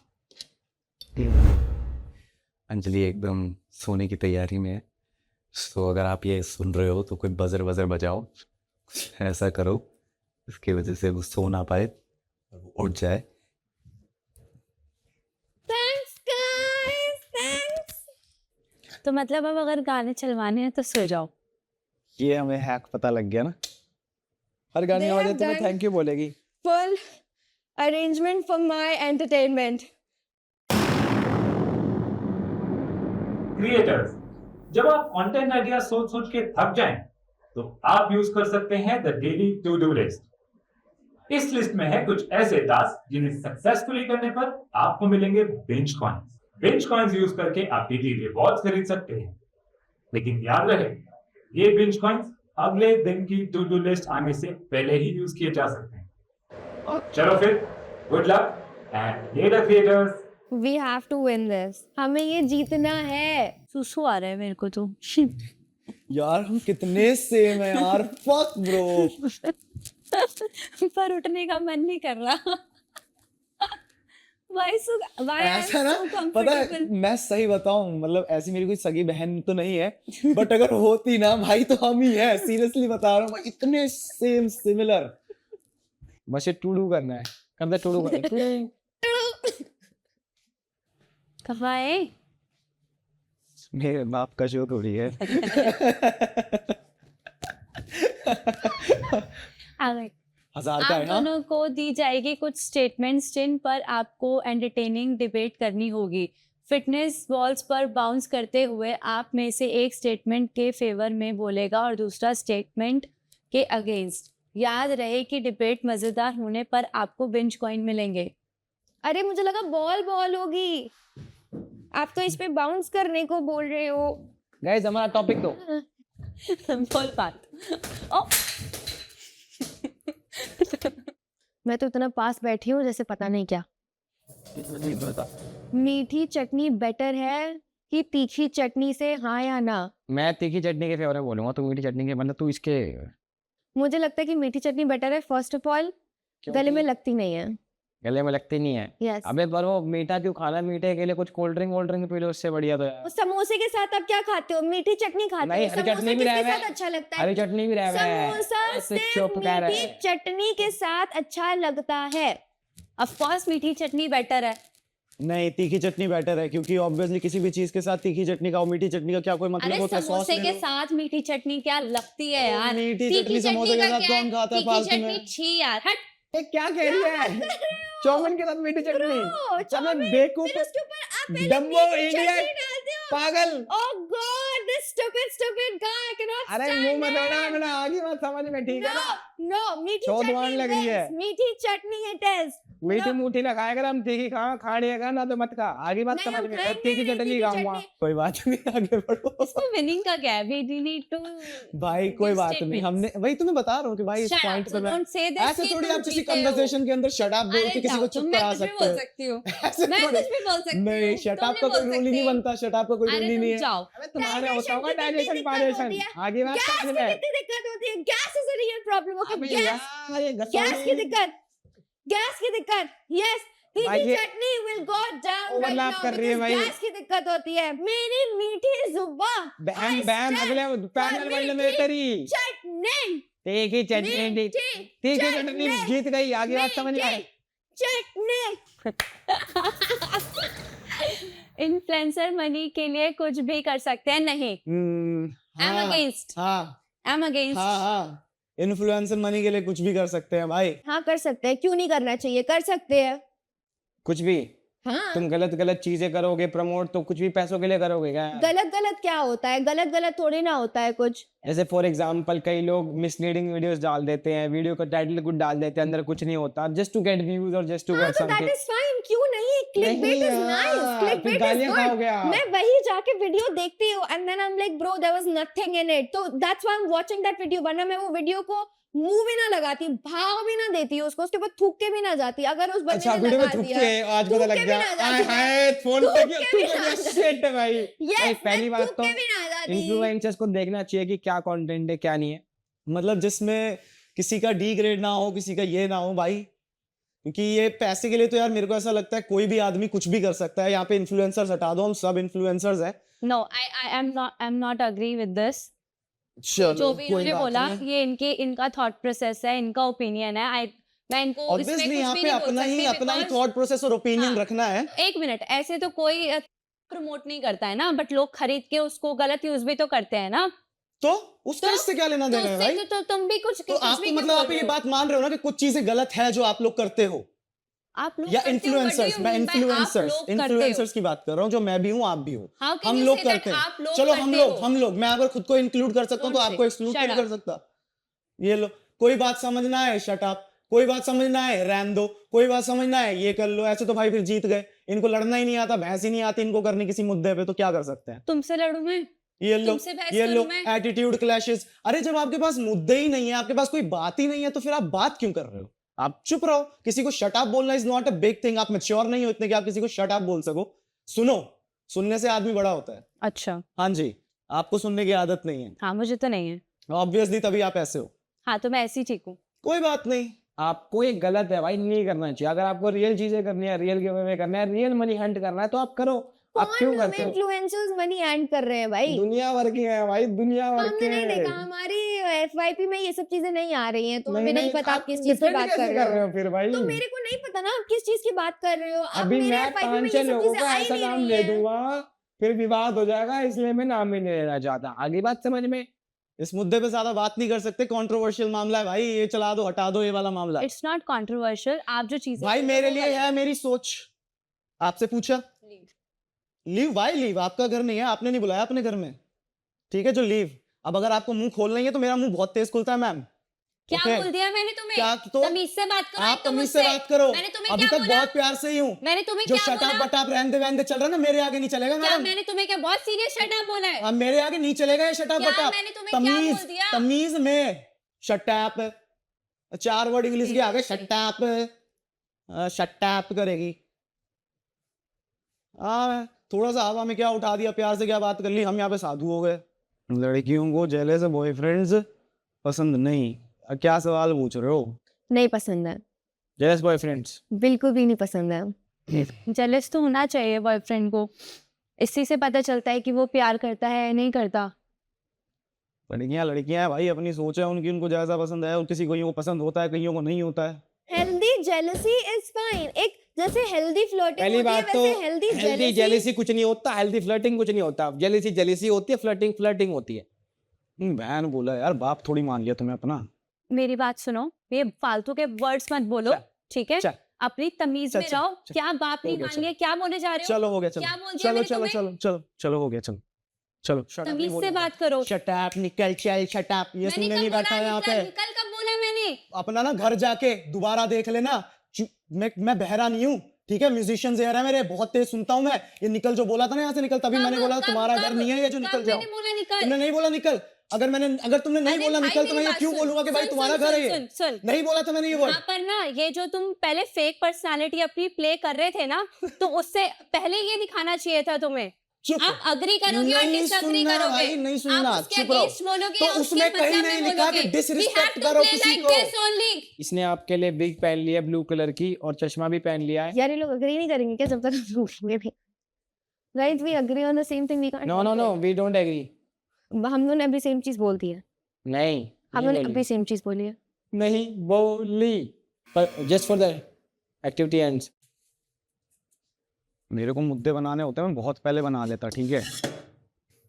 अंजलि एकदम सोने की तैयारी में है, तो अगर आप ये सुन रहे हो तो कोई बजर बजर बजाओ, ऐसा करो इसकी वजह से वो सो ना पाए, उठ जाए। Thanks guys, thanks. तो मतलब अब अगर गाने चलवाने हैं तो सो जाओ। ये हमें हैक पता लग गया ना। हर गाने They की वजह have तुम्हें done- थैंक यू बोलेगी। Full arrangement for my entertainment. Creators, जब आप कंटेंट आइडिया सोच सोच के थक जाएं, तो आप यूज कर सकते हैं the daily to do list. इस लिस्ट में है कुछ ऐसे टास्क जिन्हें सक्सेसफुली करने पर आपको मिलेंगे binge coins. Binge coins use करके आप डेली रिवॉर्ड्स खरीद सकते हैं, लेकिन याद रहे ये बिंज कॉइंस अगले दिन की टू डू लिस्ट आने से पहले ही यूज किए जा सकते हैं। चलो फिर, good luck and later creators. We have to win this, हमें ये जीतना है। सुसु आ रहा है मेरे को तो। यार हम कितने सेम है यार, फक ब्रो। पर उठने का मन नहीं कर रहा। ऐसा ना, पता है मैं सही बताऊं, मतलब ऐसी मेरी कोई सगी बहन तो नहीं है, बट अगर होती ना भाई तो हम ही है, सीरियसली बता रहा हूँ। इतने सेम सिमिलर। बस ये टू डू करना है, करते टू डू करना। कहाँ है? मेरे बाप का शो थोड़ी है। आ गए। 1000 का आप है हाँ? दोनों को दी जाएगी कुछ स्टेटमेंट्स जिन पर आपको एंटरटेनिंग डिबेट करनी होगी। फिटनेस बॉल्स पर बाउंस करते हुए आप में से एक स्टेटमेंट के फेवर में बोलेगा और दूसरा स्टेटमेंट के अगेंस्ट। याद रहे कि डिबेट मजेदार होने पर आपको बिंज कॉइन मिलेंगे। अरे मुझे लगा बॉल होगी, आप तो इस पे बाउंस करने को बोल रहे हो। गाइस हमारा टॉपिक दो। बोल बात। ओ मैं तो इतना पास बैठी हूँ जैसे पता नहीं क्या। मीठी चटनी बेटर है कि तीखी चटनी से, हाँ या ना? मैं तीखी चटनी के फेवर में बोलूंगा, तू मीठी चटनी के मतलब तू इसके मुझे लगता है कि मीठी चटनी बेटर है। फर्स्ट ऑफ ऑल गले में लगती नहीं है। गले में लगती नहीं है। यस। अबे पर वो मीठा क्यों खाना, मीठे के लिए कुछ कोल्ड ड्रिंक पी लो, उससे बढ़िया तो यार। समोसे के साथ आप क्या खाते हो? मीठी चटनी खाते नहीं, हो। हरी समोसा चटनी भी किसके रह साथ अच्छा लगता है? हरी चटनी भी रह समोसा ऐसे सिर्फ चुप कर रहे मीठी हैं। चटनी के साथ अच्छा लगता है। ऑफ कोर्स मीठी चटनी बेटर है। नहीं, तीखी चटनी बेटर है, क्योंकि ऑब्वियसली किसी भी चीज के साथ तीखी चटनी का और मीठी चटनी का क्या कोई मतलब अरे होता है? सॉस समोसे ले के लो। साथ मीठी चटनी क्या लगती है यार? मीठी तीखी चटनी समोसे के का साथ क्या कौन खाता है तीखी फालतू चटनी में? छी यार, हट। ये क्या कह रही है? चाउमीन के साथ मीठी चटनी? अबे फिर बेवकूफ, उसके ऊपर आप पहले डम्बो मीठी इडियट, चटनी डालते हो। पागल। Oh God, this stupid guy, I cannot अरे stand मुंह में it. दौड़ा मैंने आगे मत समझ में, ठीक है ना? No, मीठी चौध चटनी वाण लग रही है। wins. मीठी चटनी it is. मीठी मूठी ना खाया कर, हम तीखी खाने का ना तो मत खा, आगे मत नहीं, समझ हम में। खाएंगे तीखी नहीं, चटनी तीखी खाऊंगा। चटनी। कोई बात नहीं, आगे बढ़ो। इसमें विनिंग का क्या है? We need to भाई कोई give बात नहीं, statements. हमने वही तुम्हें बता रहा हूँ कि भाई इस Shut up, पॉइंट so पे मैं don't say this ऐसे कि थोड़ी तुम आप किसी जीते हो। कन्वर्सेशन के अंदर शट अप बोल अरे के किसी को जाओ, चुप मैं करा कुछ भी सकते बोल हो। सकती हूँ। ऐसे मैं थोड़ी- कुछ भी बोल सकती हूँ। नहीं, शट तुम अप का नहीं कोई बोल रूल ही नहीं सकती। बनता, शट अप का कोई रूल अरे ही नहीं तुम है। जाओ। अबे तुम्हारे Digestion होता होगा की कितनी डाइजेशन दिक्कत पाइजेशन, होती है? आगे बात गैस समझ की में। कितनी दिक्कत होती है? Gas is a real problem. Okay, अबे गैस यार, ये गैस की गसौड़ी- दिक्कत, गैस की दिक्कत। यस, भाई तीखी ये chutney will go down right overlap now कर रही है बिकॉज़ भाई। गैस की दिक्कत होती है। मेरी मीठी जुबान, बैन बैन अगले पैनल वाले में मीठी तेरी चटनी, तीखी चटनी, मीठी तीखी चटनी जीत गई, आगे बात समझ में आई। चटनी। इन्फ्लुएंसर मनी के लिए कुछ भी कर सकते हैं? नहीं, आई एम हाँ, अगेंस्ट, हाँ आई एम अगेंस्ट। हाँ हाँ, इन्फ्लुएंसर मनी के लिए कुछ भी कर सकते हैं भाई, हाँ कर सकते हैं, क्यों नहीं करना चाहिए? कर सकते हैं। कुछ भी हाँ, तुम गलत चीजें करोगे प्रमोट, तो कुछ भी पैसों के लिए करोगे क्या? गलत क्या होता है? गलत थोड़ी ना होता है कुछ। जैसे फॉर एग्जांपल कई लोग मिसलीडिंग वीडियोस डाल देते हैं, वीडियो का टाइटल कुछ डाल देते हैं, अंदर कुछ नहीं होता, जस्ट टू गेट व्यूज और जस्ट टू हाँ, गेट तो दैट समथिंग। इज फाइन, क्यों नहीं? क्लिकबेट इज नाइस, फिर क्लिकबेट इज गालियां गुड। खाओगे आप। मैं वही जाके वीडियो देखती हूँ and then I am like bro there was nothing in it, तो that's why I am watching that video. वरना मैं वो वीडियो को मुंह भी ना लगाती, भाव भी ना देती उसको, उसके बाद थूक के भी ना जाती। अगर उस बंदे अच्छा ने वीडियो में लगा थूक दिया, के आज पता थूक लग के गया। भी ना हाय जाती। हाय फोन थूक पे के तू भी तो ना क्या जाती। shit है भाई। Yes, भाई, पहली मैं बात थूक तो के भी ना जाती। इन्फ्लुएंसर्स को देखना चाहिए कि क्या कंटेंट है क्या नहीं है। मतलब जिसमें किसी का डी ग्रेड ना हो, किसी का ये ना हो भाई, क्योंकि ये पैसे के लिए तो यार मेरे को ऐसा लगता है कोई भी आदमी कुछ भी कर सकता है। यहाँ पे इन्फ्लुएंसर्स हटा दो, हम सब इन्फ्लुएंसर्स हैं। No, I am not agree with this. चलो, जो भी कोई इन्होंने बात बोला नहीं। ये इनका थॉट प्रोसेस है, इनका ओपिनियन है। मैं इनको इसमें ऑब्वियसली कुछ यहाँ भी पे नहीं बोल अपना ही सकती because- थॉट प्रोसेस और ओपिनियन हाँ। रखना है। एक मिनट, ऐसे तो कोई प्रमोट नहीं करता है ना, बट लोग खरीद के उसको गलत यूज भी तो करते हैं ना। तो उसका तो- इससे क्या लेना तो देना है उससे भाई? तो तुम भी कुछ तो कुछ आपको भी मतलब क्यों आप बोल ये रहे हो? बात मान रहे हो ना कि कुछ चीजें गलत है जो आप लोग करते हो, आप लोग या करते हो, what do इन्फ्लुएंसर्स, you मैं mean by आप लोग इन्फ्लुएंसर्स करते हो? इन्फ्लुएंसर्स की बात कर रहा हूँ, जो मैं भी हूँ आप भी हो। How can हम you लोग say that करते हैं। आप लोग चलो करते हो? हम लोग मैं अगर खुद को इंक्लूड कर सकता हूँ तो Don't आपको say. एक्सक्लूड Shut नहीं कर सकता। ये लो, कोई बात समझना है शट अप, कोई बात समझना है रहन दो, कोई बात समझना है ये कर लो। ऐसे तो भाई फिर जीत गए। इनको लड़ना ही नहीं आता, भैंस ही नहीं आती इनको करनी किसी मुद्दे पे, तो क्या कर सकते हैं? तुमसे लड़ूं मैं? ये लो, तुमसे बहस ये लो, करूं मैं? Attitude clashes. अरे जब आपके पास मुद्दे ही नहीं है, आपके पास कोई बात ही नहीं है, तो फिर आप बात क्यों कर रहे हो? आप चुप रहो। किसी को शट अप बोलना is not a big thing. आप मैच्योर नहीं हो इतने कि आप किसी को शट अप बोल सको। सुनो, सुनने से आदमी बड़ा होता है। अच्छा, हाँ जी, आपको सुनने की आदत नहीं है हाँ मुझे तो नहीं है। ऑब्वियसली, तभी आप ऐसे हो। हाँ तो मैं ऐसी ही ठीक हूँ। कोई बात नहीं। आपको ये गलत है भाई, नहीं करना चाहिए। अगर आपको रियल चीजें करनी है, रियल गिव अवे करना है, रियल मनी हंट करना है, तो आप करो। आप क्यों कौन करते हो? इन्फ्लुएंसर्स मनी एंड कर रहे हैं भाई? दुनिया भर के हैं भाई, दुनिया भर हमने के। नहीं देखा, हमारी एफवाईपी में ये सब चीजें नहीं आ रही हैं, तो हमें नहीं, नहीं नहीं, पता आप आप किस चीज की defend बात कैसे कर रहे हो। फिर भाई? तो मेरे को नहीं पता ना आप किस चीज की बात कर रहे हो। अब अभी मेरे मैं एफवाईपी में 5-6 ये सब लोगों चीजें का आ ही ऐसा नहीं नाम रही दे हैं। दूंगा, फिर विवाद हो जाएगा, इसलिए मैं नाम ही नहीं लेना चाहता। आगे बात समझ में? इस मुद्दे पे ज्यादा बात नहीं कर सकते, कंट्रोवर्शियल मामला है भाई। ये चला दो, हटा दो ये वाला मामला। It's not controversial. आप जो चीजें भाई बोल रहे मेरे हो वो लिए गलत है मेरी सोच। आपसे पूछा लीव भाई, लीव। आपका घर नहीं है, आपने नहीं बुलाया अपने घर में, ठीक है? जो लीव। अब अगर आपको मुंह खोलना ही है तो मेरा मुंह बहुत तेज खुलता है मैम। क्या Okay? बोल दिया मैंने तुम्हें? क्या तो तमीज से बात करो। आप एक तो तमीज से मुझसे। बात करो। मैंने तुम्हें अभी क्या तक बोला? बहुत प्यार से ही हूँ। मैंने तुम्हें जो क्या शटाप बोला? बटाप रहने वहने चल रहा है ना, मेरे आगे नहीं चलेगा क्या मैडम। मैंने तुम्हें क्या बहुत सीरियस शट बोला है? अब मेरे आगे नहीं चलेगा ये शटाप क्या बटाप। मैंने तुम्हें क्या तमीज, बोल दिया? तमीज में शटाप, 4 वर्ड इंग्लिश के आगे शटाप, शटाप करेगी। हाँ थोड़ा सा हवा में क्या उठा दिया, प्यार से क्या बात कर ली, हम यहाँ पे साधु हो गए। लड़कियों को जेलस बॉयफ्रेंड्स पसंद नहीं, क्या सवाल पूछ रहे हो? नहीं पसंद है, जेलस बॉयफ्रेंड्स बिल्कुल भी नहीं पसंद है। जेलस तो होना चाहिए बॉयफ्रेंड को, इसी से पता चलता है कि वो प्यार करता है या नहीं करता। लड़कियां लड़कियां हैं भाई, अपनी सोच है उनकी, उनको जैसा पसंद है, और किसी को पसंद होता है, कईयों को नहीं होता है। Healthy jealousy is fine. एक जैसे हेल्दी फ्लर्टिंग पहली होती है, बात तो वैसे हेल्दी हेल्दी जेलेसी कुछ नहीं होता, हेल्दी फ्लर्टिंग कुछ नहीं होता। जेलेसी जेलेसी होती है, फ्लर्टिंग फ्लर्टिंग होती है। बहन बोला यार, बाप थोड़ी मान लिया तुम्हें अपना। मेरी बात सुनो, ये फालतू के वर्ड्स मत बोलो, ठीक है? चल। अपनी तमीज में रहो। क्या बाप नहीं मान लिया, क्या बोले जा रहे हो? चलो हो गया, चलो क्या बोल दिया चलो मैंने चलो तुम्हें? चलो चलो चलो हो गया, चलो चलो shut up, तमीज नहीं से बोलूंगा। बात करो। Shut up, निकल चल, shut up, ये मैंने सुनने कब नहीं बोला बैठा है यहाँ पे। निकल कब बोला मैंने? अपना ना घर जाके दोबारा देख लेना। मैं बहरा नहीं हूँ, ठीक है? म्यूजिशियन एयर है मेरे, बहुत तेज सुनता हूँ मैं। ये निकल जो बोला था ना यहाँ से निकल, तभी मैंने बोला तुम्हारा घर नहीं है ये जो निकल जाओ। मैंने बोला निकल। तुमने नहीं बोला निकल। अगर तुमने नहीं अरे बोला भाई, निकल, तो मैं मेरी ये बात क्यों सुन, बोलूंगा कि भाई सुन, तुम्हारा सुन, घर है सुन, ये? सुन। नहीं बोला था मैंने ये वर्ड। यहाँ पर ना ये जो तुम पहले फेक पर्सनालिटी अपनी प्ले कर रहे थे ना, तो उससे पहले ये दिखाना चाहिए था तुम्हें। चुप। आप अग्री करोगे और नहीं डिसएग्री सुनना करोगे। भाई, नहीं सुनना, आप उसके चुप रहो। against बोलोगे तो या उसके उसमें कहीं मतलब नहीं में लिखा कि बोलोगे। disrespect We have to करो play किसी like को। this only। इसने आपके लिए बिग पहन लिया ब्लू कलर की, और चश्मा भी पहन लिया है। यार ये लोग अग्री नहीं करेंगे क्या जब तक हम पूछेंगे नहीं? Guys we agree on the same thing, we can't. No no no, we don't agree. हम लोगों ने अभी सेम चीज बोल दी है। नहीं हम लोगों ने अभी सेम चीज बोली है। नहीं बोली, पर just for the activity ends. मेरे को मुद्दे बनाने होते हैं, मैं बहुत पहले बना लेता, ठीक है?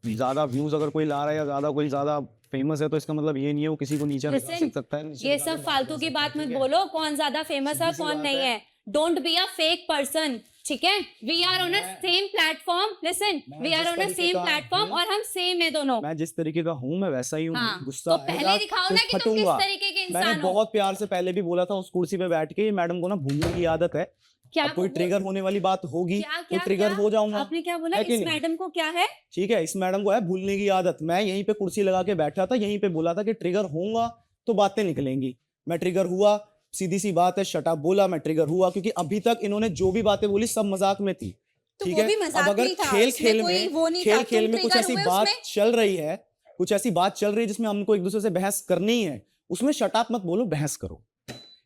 ज्यादा व्यूज अगर कोई ला रहा है या कोई ज्यादा फेमस है, तो इसका मतलब ये नहीं है वो किसी को नीचे Listen, रख सकता है। ये सब फालतू की बात मत बोलो, कौन ज्यादा फेमस है कौन नहीं है। Don't be a fake person, ठीक है? We are on a same platform. Listen, we are on a same platform और हम सेम है दोनों। मैं जिस तरीके का हूँ मैं वैसा ही हूँ। हाँ, गुस्सा तो पहले आएगा दिखाओ तो ना कि तुम किस फटूंगा। तरीके के मैंने इंसान हो। बहुत प्यार से पहले भी बोला था उस कुर्सी पे बैठ के, मैडम को ना भूलने की आदत है। क्या अब कोई ट्रिगर होने वाली बात होगी तो ट्रिगर हो जाऊंगा। आपने क्या बोला? है कि इस नहीं? मैडम को क्या है? ठीक है, इस मैडम को है भूलने की आदत। मैं यहीं पे कुर्सी लगा के बैठा था, यहीं पे बोला था कि ट्रिगर होऊंगा तो बातें निकलेंगी। मैं ट्रिगर हुआ, सीधी सी बात है, शट अप बोला, मैं ट्रिगर हुआ, क्योंकि अभी तक इन्होंने जो भी बातें बोली सब मजाक में थी। तो ठीक वो है, भी मजाक अब अगर नहीं था, खेल उसमें खेल कोई में वो नहीं था, खेल तुम में कुछ trigger ऐसी हुए बात उसमें? चल रही है, कुछ ऐसी बात चल रही है जिसमें हमको एक दूसरे से बहस करनी है, उसमें शट अप मत बोलो, बहस करो।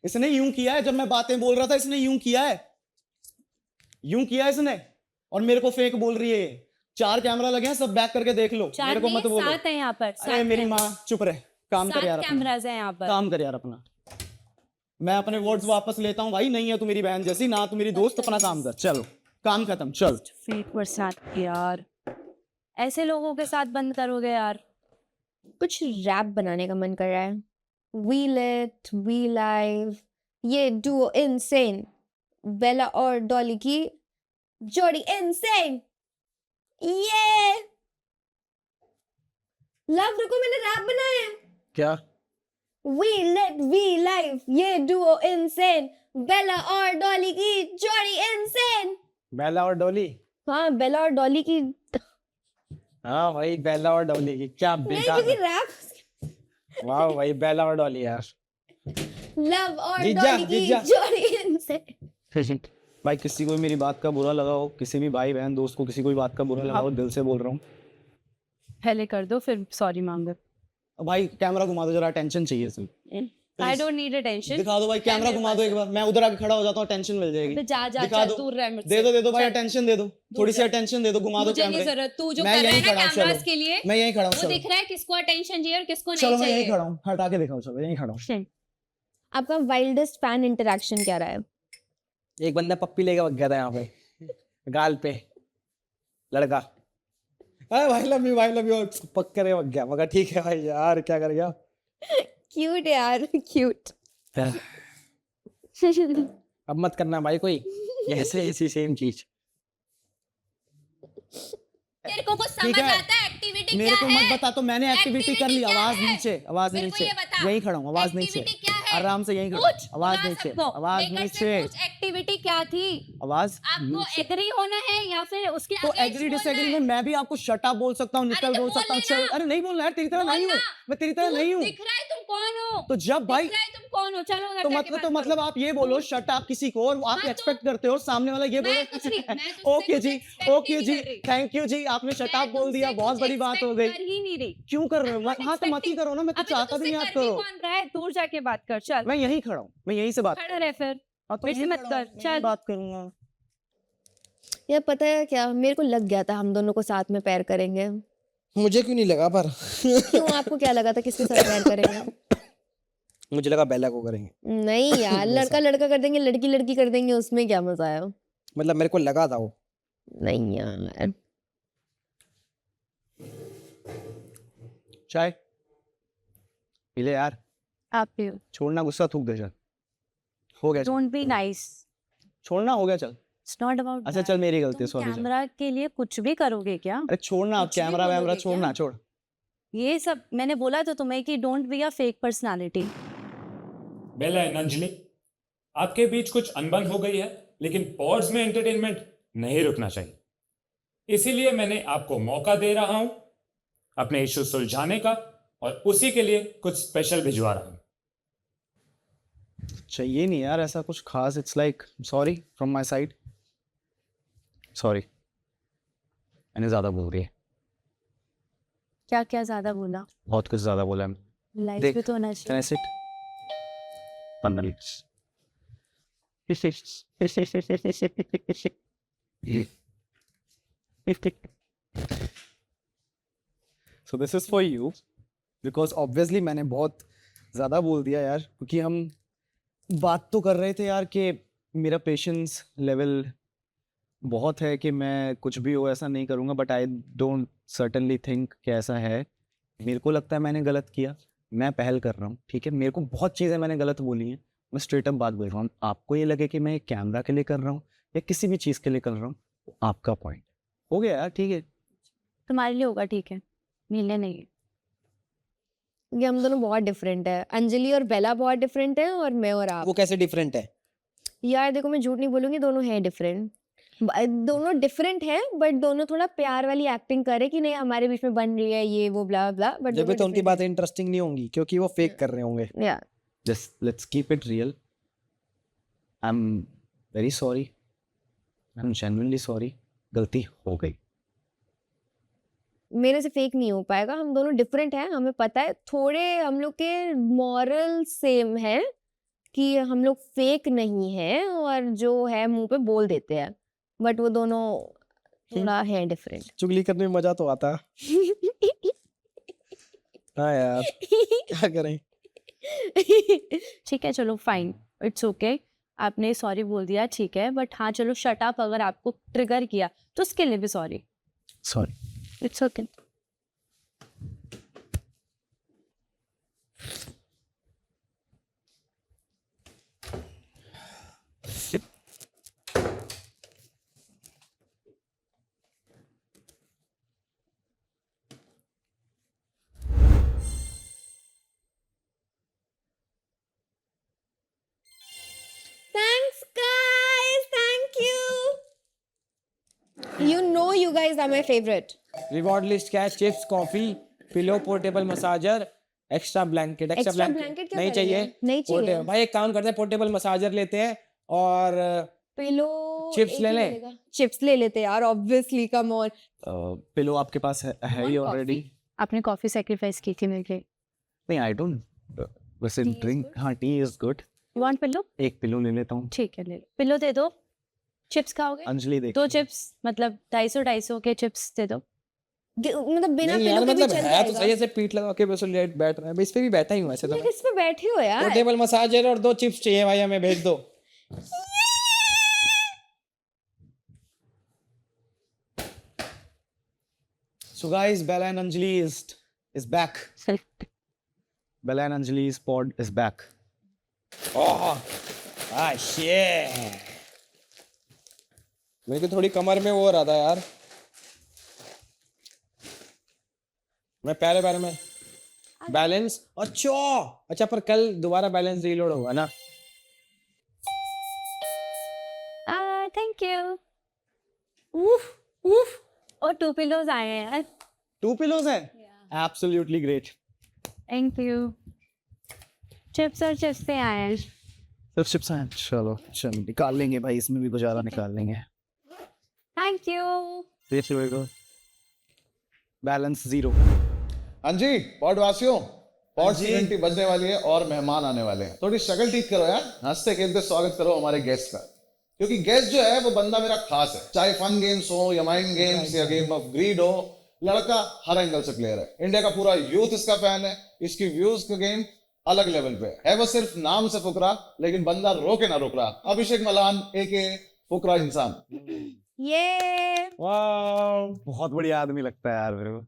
इसने यूं किया है, जब मैं बातें बोल रहा था इसने यूं किया है इसने, और मेरे को फेक बोल रही है। 4 कैमरा लगे हैं, सब बैक करके देख लो, चार मेरे को नहीं, मत बोलो। 7 है यहाँ पर। अरे मेरी माँ चुप रहे, काम कर यार अपना। कैमराज है यहाँ पर। काम कर यार अपना। मैं अपने वर्ड्स वापस लेता हूँ भाई, नहीं है तू मेरी बहन जैसी, ना तू मेरी दोस्त, अपना काम कर, चलो काम खत्म, चल। फेक पर्सनालिटी यार, ऐसे लोगों के साथ बंद करोगे यार? कुछ रैप बनाने का मन कर रहा है। वी लेट वी लाइव, ये डुओ इनसेन, बेला और डॉली की जोड़ी इनसेन। ये लव, रुको मैंने रैप बनाया है। क्या? वी लेट वी लाइव, ये डुओ इनसेन, बेला और डॉली की जोड़ी इनसेन। बेला और डॉली? हाँ, बेला और डॉली की। हाँ भाई, बेला और डॉली की क्या नहीं, बेकार क्योंकि है। रैप वाह भाई, बेला और डॉली यार। लव और जीजा, डॉली की जीजा। जोड़ी इनसेन। भाई किसी को भी मेरी बात का बुरा लगा हो, किसी भी भाई बहन दोस्त को किसी को भी बात का बुरा लगा हो, दिल से बोल रहा हूँ। पहले कर दो फिर सॉरी मांगो। अब भाई कैमरा घुमा दो, जरा अटेंशन चाहिए सिर्फ। I don't need attention. दिखा दो भाई, कैमरा घुमा दो एक बार, मैं उधर आके खड़ा हो जाता हूँ, टेंशन मिल जाएगी। जा जा दिखा जा, दो, दूर रह मुझसे। दे दो भाई, चल। अटेंशन दे दो, थोड़ी सी अटेंशन दे दो, घुमा दो मुझे नहीं कैमरे। जरूरत, तू जो मैं कर रहा यहीं है ना खड़ा हूँ, कैमरास चलो। के लिए, मैं यहीं खड़ा हूँ, वो चलो दिख रहा है किसको अटेंशन चाहिए और किसको चलो, नहीं मैं यहीं चाहिए। खड़ा हूँ, हटा के दिखाओ, चलो यहीं खड़ा हूँ। आपका वाइल्डेस्ट फैन इंटरेक्शन क्या रहा है? एक बंदा पप्पी लेके भाग गया था यहाँ पे, गाल पे लड़का। अरे भाई लव यू पक्के भाग गया, मगर ठीक है भाई यार, क्या कर गया। क्यूट यार, क्यूट। अब मत करना भाई कोई ऐसे ऐसी सेम चीज। तेरे को कुछ ठीक समझ है। आता है एक्टिविटी मेरे क्या को है? मत बता, तो मैंने एक्टिविटी कर ली। Activity क्या आवाज है? नीचे, आवाज मेरे को नीचे, ये बता। यहीं खड़ा हूँ, आवाज नीचे, Activity क्या है? आराम से यहीं खड़ा पूछ, हूँ, आवाज बुला नीचे, सबको। आवाज लेकर से नीचे, पूछ, एक्टिविटी क्या थी? आवाज आपको नीचे। एग्री होना है या फिर उसके तो against एग्री बोलना डिसएग्री है? में मैं भी आपको शट अप बोल सकता हूँ, निकल तो बोल सकता हूँ, बोल चल। लेना। अरे नहीं बोलना यार, तेरी तरह नहीं हूँ बोलना। मैं, तेरी तरह तू नहीं हूँ। दिख रहा है तुम कौन हो? तो जब भाई दिख रहा है तुम कौन हो? चलो उधर तो जाके मतलब बात तो करो। मतलब आप ये बोलो शट आप किसी को और आप हाँ, तो- एक्सपेक्ट करते हो सामने वाला ये मैं बोले कुछ नहीं, मैं तुझसे ओके कुछ जी expect ही ओके नहीं जी कर रही। थैंक यू जी आपने शट मैं आप बोल दिया तुमसे बहुत कुछ बड़ी बात हो expect गई। कर ही नहीं रही। क्यों कर रहे हो? I'm not हाँ तो मत ही expecting। करो ना, मैं तो अभी चाहता भी तुझसे नहीं आप कर भी करो। कौन रहा है? दूर जाके बात कर, चल। मैं यहीं खड़ा हूँ, मैं यहीं से बात खड़ा रहे फिर। हाँ, तो वैसे यहीं मत खड़ा हूँ, कर, मैं चल। यहीं बात करूंगा। यार पता है क्या, मेरे को लग गया था हम दोनों को साथ में पैर करेंगे। मुझे क्यों नहीं लगा पर क्यों, आपको क्या लगा था किसके साथ पैर करेंगे? मुझे लगा बेला को करेंगे, नहीं यार, लड़का लड़का कर देंगे, लड़की लड़की कर देंगे, उसमें क्या मजा आया? मतलब मेरे को लगा था वो। नहीं यार। चाय पी ले यार, आप भी छोड़ना गुस्सा थूक दे चल, हो गया चल। Don't be nice. छोड़ना हो गया चल। इट्स नॉट अबाउट अच्छा चल मेरी गलती है, तुम सॉरी। कैमरा के लिए कुछ भी करोगे क्या? अरे छोड़ना, आप कुछ भी कैमरा वैमरा बोलोगे छोड़ना, क्या? छोड़। ये सब मैंने बोला तो तुम्हें कि don't be a fake personality. Bela and Anjali, आपके बीच कुछ अनबन हो गई है, लेकिन पॉड्स में एंटरटेनमेंट नहीं रुकना चाहिए। इसीलिए मैंने आपको मौका दे रहा हूं अपने इश्यू सुलझाने का, और उसी के लिए कुछ स्पेशल भिजवा रहा हूं। चाहिए नहीं यार ऐसा कुछ खास, it's like sorry from my side, sorry मैंने ज्यादा बोल रही है, क्या क्या ज्यादा बोला? बहुत कुछ ज्यादा बोला है। लाइफ देख, भी तो होना Can I चाहिए। sit? 15 minutes. So this is for you because obviously मैंने बहुत ज़्यादा बोल दिया यार, क्योंकि हम बात तो कर रहे थे यार कि मेरा पेशेंस लेवल बहुत है कि मैं कुछ भी हो ऐसा नहीं करूँगा, but I don't certainly think कि ऐसा है। मेरे को लगता है मैंने गलत किया, मैं पहल कर रहा हूँ, ठीक है। मेरे को बहुत चीज़ें मैंने गलत बोली हैं, मैं स्ट्रेट अप बात बोल रहा हूँ। आपको ये लगे कि मैं कैमरा के लिए कर रहा हूँ या किसी भी चीज़ के लिए कर रहा हूँ, आपका पॉइंट हो गया यार, ठीक है। तुम्हारे लिए होगा, ठीक है, मेरे लिए नहीं। ये हम दोनों बहुत डिफरेंट है, अंजलि और बेला बहुत डिफरेंट है, और मैं और आप। वो कैसे डिफरेंट है? यार देखो, मैं झूठ नहीं बोलूंगी, दोनों हैं डिफरेंट। दोनों डिफरेंट हैं, बट दोनों थोड़ा प्यार वाली एक्टिंग करे कि नहीं हमारे बीच में बन रही है ये वो ब्ला ब्ला, बट जब भी तो उनकी बातें इंटरेस्टिंग नहीं होंगी क्योंकि वो फेक कर रहे होंगे। या Just let's keep it real. I'm very sorry. I'm genuinely sorry. गलती हो गई। मेरे से फेक नहीं हो पाएगा, हम दोनों डिफरेंट हैं, हमें पता है। थोड़े हम लोग के मॉरल सेम है कि हम लोग फेक नहीं है, और जो है मुंह पे बोल देते हैं, बट वो दोनों थोड़ा है डिफरेंट। चुगली करने में मजा तो आता। हाँ यार, क्या करें। ठीक है, चलो फाइन, इट्स ओके, आपने सॉरी बोल दिया, ठीक है, बट हाँ चलो शट अप अगर आपको ट्रिगर किया तो उसके लिए भी sorry, Sorry. It's okay. Thanks guys, thank you. You know you guys are my favorite. Reward list क्या है? Chips, coffee, pillow, portable massager, extra blanket. Extra blanket क्या नहीं करेंगे? चाहिए? नहीं चाहिए। Portable- भाई एक काम करते हैं, पोर्टेबल मसाजर लेते हैं और पिलो Chips एक ले ही लें? मिलेगा। चिप्स ले लेते यार, ऑब्वियसली, कम ऑन। पिलो आपके पास है ही One ऑलरेडी? आपने कॉफी सेक्रीफाइस की थी मेरे लिए। नहीं, आई डोंट वैसे Tea is ड्रिंक। good? हाँ, T is good. You want pillow? एक पिलो ले लेता हूँ। ठीक है, ले लो पिलो, दे दो। चिप्स खाओगे? अंजलि देख, 2 चिप्स, मतलब 250 के चिप्स दे दो। मतलब बिना नहीं यार, पिलो के भी मतलब चल है तो जाएगा। सही से पीठ लगा के बस लेट बैठ रहा है। इस पे भी बैठा ही हूँ ऐसे तो। तुम इस पे बैठे हो यार। पोर्टेबल मसाजर और 2 चिप्स चाहिए भाई, हमें भेज दो। So guys, Bella and Anjali is back. Bella and Anjali's pod is back. Oh, ah shit, मेरे को थोड़ी कमर में वो हो रहा था यार। मैं प्यारे प्यारे में बैलेंस। अच्छा पर कल दोबारा बैलेंस रीलोड होगा ना? Thank you. उफ और 2 पिलोज आए हैं यार। 2 pillows हैं? Absolutely great. Thank you. Chips और चिप्स आए हैं। सब चिप्स हैं, चलो चलो निकाल लेंगे भाई, इसमें भी गुजारा निकाल लेंगे। Thank you. बैलेंस 0। हाँ जी पॉडवासियों, पॉड सीजन बजने वाली है और मेहमान आने वाले हैं। थोड़ी शक्ल ठीक करो यार, हंसते खेलते स्वागत करो हमारे गेस्ट का, क्योंकि गेस्ट जो है वो बंदा मेरा खास है। चाहे फन गेम्स हो या माइंड गेम्स या गेम ऑफ ग्रीड हो, लड़का हर एंगल से प्लेयर है। इंडिया का पूरा यूथ इसका फैन है। इसकी व्यूज का गेम अलग लेवल पे है। वो सिर्फ नाम से फुकरा, लेकिन बंदा रोके ना रुक रहा। अभिषेक मलान एके फुकरा इंसान। ये वाह, बहुत बढ़िया आदमी लगता है यार मेरे को।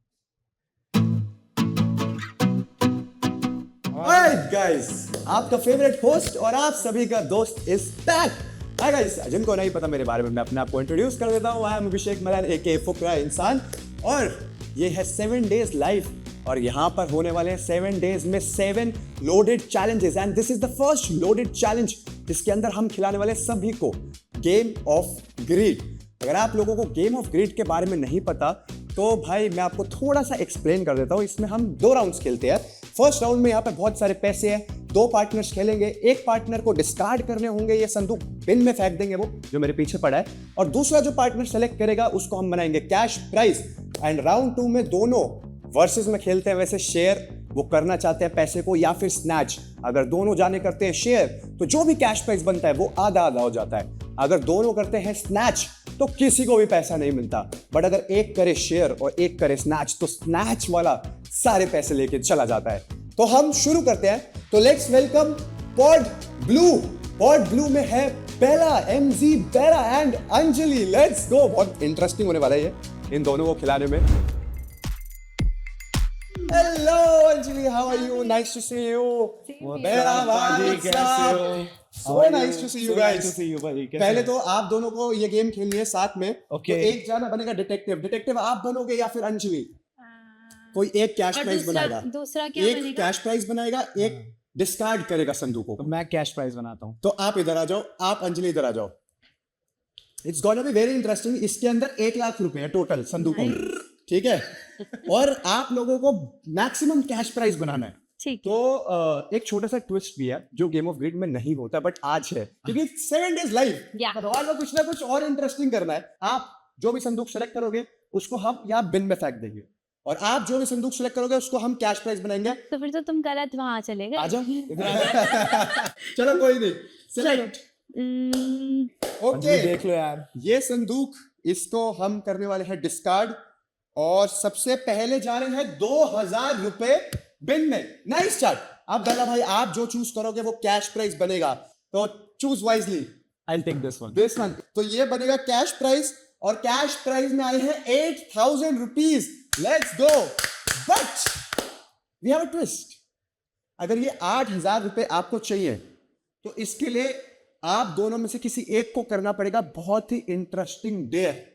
Alright guys, आपका फेवरेट होस्ट और आप सभी का दोस्त इज बैक। हाय गाइस, जिनको नहीं पता मेरे बारे में, मैं अपने आप को इंट्रोड्यूस कर देता हूँ। आई एम अभिषेक मलान एके फुकरा इंसान, और ये है 7 डेज लाइव, और यहाँ पर होने वाले हैं 7 डेज में 7 loaded challenges, and this is the first loaded challenge जिसके अंदर हम खिलाने वाले सभी को गेम ऑफ ग्रीड। अगर आप लोगों को गेम ऑफ ग्रीड के बारे में नहीं पता तो भाई मैं आपको थोड़ा सा एक्सप्लेन कर देता हूँ। इसमें हम 2 राउंड्स खेलते हैं। फर्स्ट राउंड में यहाँ पे बहुत सारे पैसे हैं, 2 पार्टनर्स खेलेंगे। एक पार्टनर को डिस्कार्ड करने होंगे, ये संदूक बिन में फेंक देंगे, वो जो मेरे पीछे पड़ा है, और दूसरा जो पार्टनर सेलेक्ट करेगा उसको हम बनाएंगे कैश प्राइज। एंड राउंड 2 में दोनों वर्सेस में खेलते हैं। वैसे शेयर वो करना चाहते हैं पैसे को या फिर स्नैच। अगर दोनों जाने करते हैं शेयर तो जो भी कैश प्राइस बनता है वो आधा आधा हो जाता है। अगर दोनों करते हैं स्नैच तो किसी को भी पैसा नहीं मिलता। बट अगर एक करे शेयर और एक करे स्नैच तो स्नैच वाला सारे पैसे लेके चला जाता है। तो हम शुरू करते हैं। तो let's welcome pod blue. Pod blue में है Bela, MG Bela and Anjali. Let's go. बहुत इंटरेस्टिंग होने वाला है ये इन दोनों को खिलाने में। Hello Anjali, how are you? Nice to see you. Bela भाई कैसे हो? So nice to see you guys. पहले तो आप दोनों को ये गेम खेलनी है साथ में। Okay. तो एक जाना बनेगा डिटेक्टिव। डिटेक्टिव आप बनोगे या फिर अंजलि? कोई एक कैश प्राइज बनाएगा, दूसरा क्या एक बनेगा? कैश प्राइज बनाएगा, एक डिस्कार्ड करेगा संदूकों तो को। मैं कैश प्राइज बनाता हूँ। तो आप इधर आ जाओ, आप अंजलि इधर आ जाओ। It's gonna be very interesting. इसके अंदर 1 लाख रुपए है टोटल संदूकों में, ठीक है? और आप लोगों को मैक्सिमम कैश प्राइज बनाना है। ठीक। तो एक छोटा सा ट्विस्ट भी है जो गेम ऑफ ग्रीड में नहीं होता बट आज है, क्योंकि 7 डेज लाइव। Yeah. सवाल में कुछ ना कुछ और इंटरेस्टिंग करना है। आप जो भी संदूक सेलेक्ट करोगे उसको हम यहाँ बिन में फेंक देंगे, और आप जो भी संदूक सेलेक्ट करोगे उसको हम कैश प्राइज बनाएंगे। तो फिर तो तुम गलत वहां चले गए। आ जाओ इधर आ जाओ। चलो कोई नहीं, सेलेक्ट। ओके, देख लो यार। ये संदूक, इसको हम करने वाले हैं डिस्कार्ड, और सबसे पहले जा रहे हैं 2000 रुपए बिन में। Nice start. आप बेला भाई, आप जो चूज करोगे वो कैश प्राइस बनेगा, तो choose wisely. I will take this one. This one, तो ये बनेगा कैश प्राइस, और कैश प्राइस में आए हैं 8000 rupees. Let's go. But we have a twist. अगर ये 8000 रुपए आपको चाहिए तो इसके लिए आप दोनों में से किसी एक को करना पड़ेगा बहुत ही इंटरेस्टिंग डेयर।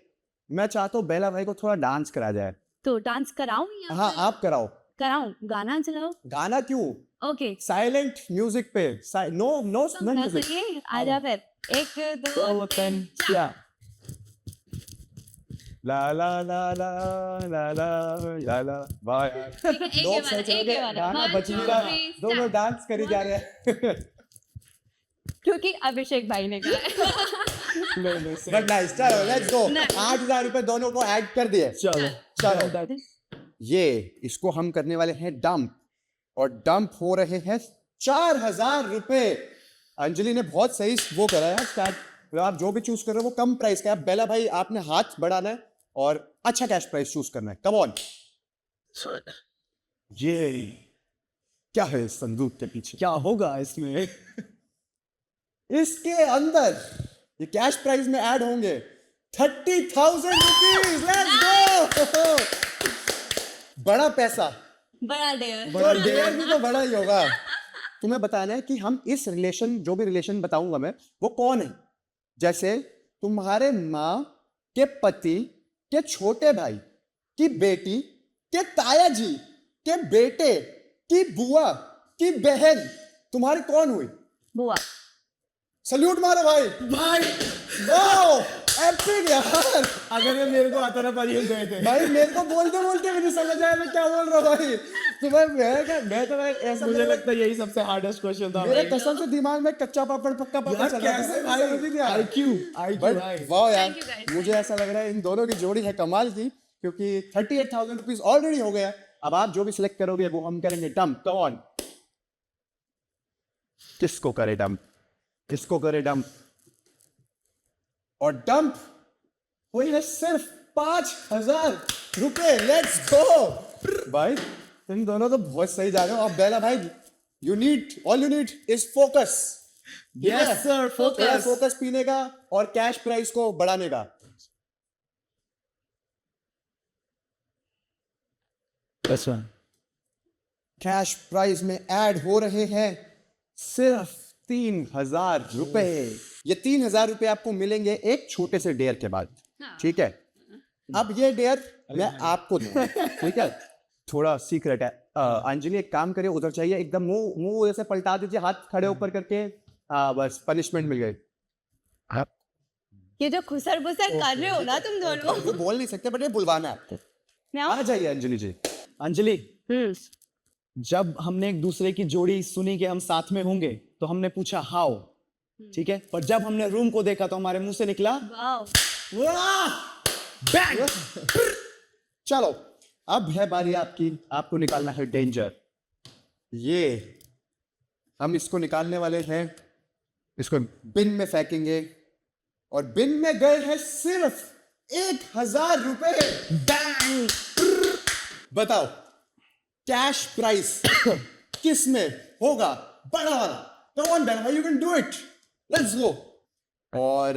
मैं चाहता हूँ बेला भाई को थोड़ा डांस करा जाए। तो डांस कराऊं या हाँ आप कराओ। कराऊं? गाना चलाओ। गाना क्यों? ओके। साइलेंट म्यूजिक पे। नो नो तो म्यूजिक। ये आजा फिर। 1 2 3 क्या? ला ला ला ला ला ला ला ला बाय। लोग सोच रहे हैं गाना बज नहीं रहा, दोनों डांस करी जा रहे हैं। क्योंकि अभिषेक भाई ने कहा। बट नाइस, चलो लेट्स गो। 8000 रुपए दोनों को ऐड कर दिए। चलो चलो, ये इसको हम करने वाले हैं डंप, और डंप हो रहे हैं 4000 रुपए। अंजलि ने बहुत सही वो करा है स्टार्ट। मतलब आप जो भी चूज कर रहे हो वो कम प्राइस का है। बेला भाई आपने हाथ बढ़ाना है और अच्छा कैश प्राइस चूज करना है। Come on. ये क्या है इस संदूक के पीछे? क्या होगा इसमें? इसके अंदर ये कैश प्राइस में ऐड होंगे 30,000 रुपीज। लेट्स गो। बड़ा पैसा, बड़ा डेयर। बड़ा डेयर भी तो बड़ा ही होगा। तुम्हें बताना है कि हम इस रिलेशन, जो भी रिलेशन बताऊंगा मैं, वो कौन है। जैसे तुम्हारे माँ के पति के छोटे भाई की बेटी के ताया जी के बेटे की बुआ की बहन, तुम्हारी कौन हुई? बुआ। सल्यूट मारो भाई। भाई वाओ, एपिक यार। अगर ये मेरे को आता ना पाजी हम गए थे। भाई मेरे को बोलते बोलते मुझे समझ आया मैं क्या बोल रहा हूँ भाई। तो मैं तो ऐसा मुझे लगता है यही सबसे हार्डेस्ट क्वेश्चन था। मेरे कसम से दिमाग में कच्चा पापड़ पक्का पापड़ चल रहा कैसे था। भाई? IQ बट भाई। वाह यार, मुझे ऐसा लग रहा है इन दोनों की जोड़ी है कमाल की, क्योंकि 38,000 रुपीज ऑलरेडी हो गया। अब आप जो भी सिलेक्ट करोगे वो हम करेंगे डंप। कम ऑन, किसको करे डंप? किसको करे डंप? और डंप हुई है सिर्फ 5,000 रुपए। लेट्स गो भाई, तुम दोनों तो बहुत सही जा रहे हो। अब बेला भाई, all you need is focus. Yes sir, focus. Focus पीने का और कैश प्राइस को बढ़ाने का। बस वन। कैश प्राइस में ऐड हो रहे हैं सिर्फ 3,000 रुपए। ये 3,000 रुपए आपको मिलेंगे एक छोटे से डेयर के बाद, ठीक है? अब ये डेयर मैं आपको दूंगा, ठीक है? थोड़ा सीक्रेट है। अंजलि एक काम करिए, उधर चाहिए, एकदम मुंह ऐसे पलटा दीजिए, हाथ खड़े ऊपर करके। बस पनिशमेंट मिल गई। ये जो खुसर बुसर कर रहे हो ना तुम दोनों। वो बोल नहीं सकते बट ये बुलवाना है। मैं आऊं? आ जाइए अंजलि जी। अंजलि, जब हमने एक दूसरे की जोड़ी सुनी कि हम साथ में होंगे तो हमने पूछा हाउ, ठीक है? पर जब हमने रूम को देखा तो हमारे मुंह से निकला वाह। बैंग। चलो अब है बारी आपकी, आपको निकालना है डेंजर। ये हम इसको निकालने वाले हैं, इसको बिन में फेंकेंगे और बिन में गए हैं सिर्फ 1,000 रुपए। बैंग। बताओ कैश प्राइस किस में होगा बड़ा वाला? Come on Bela, you can do it, let's go. और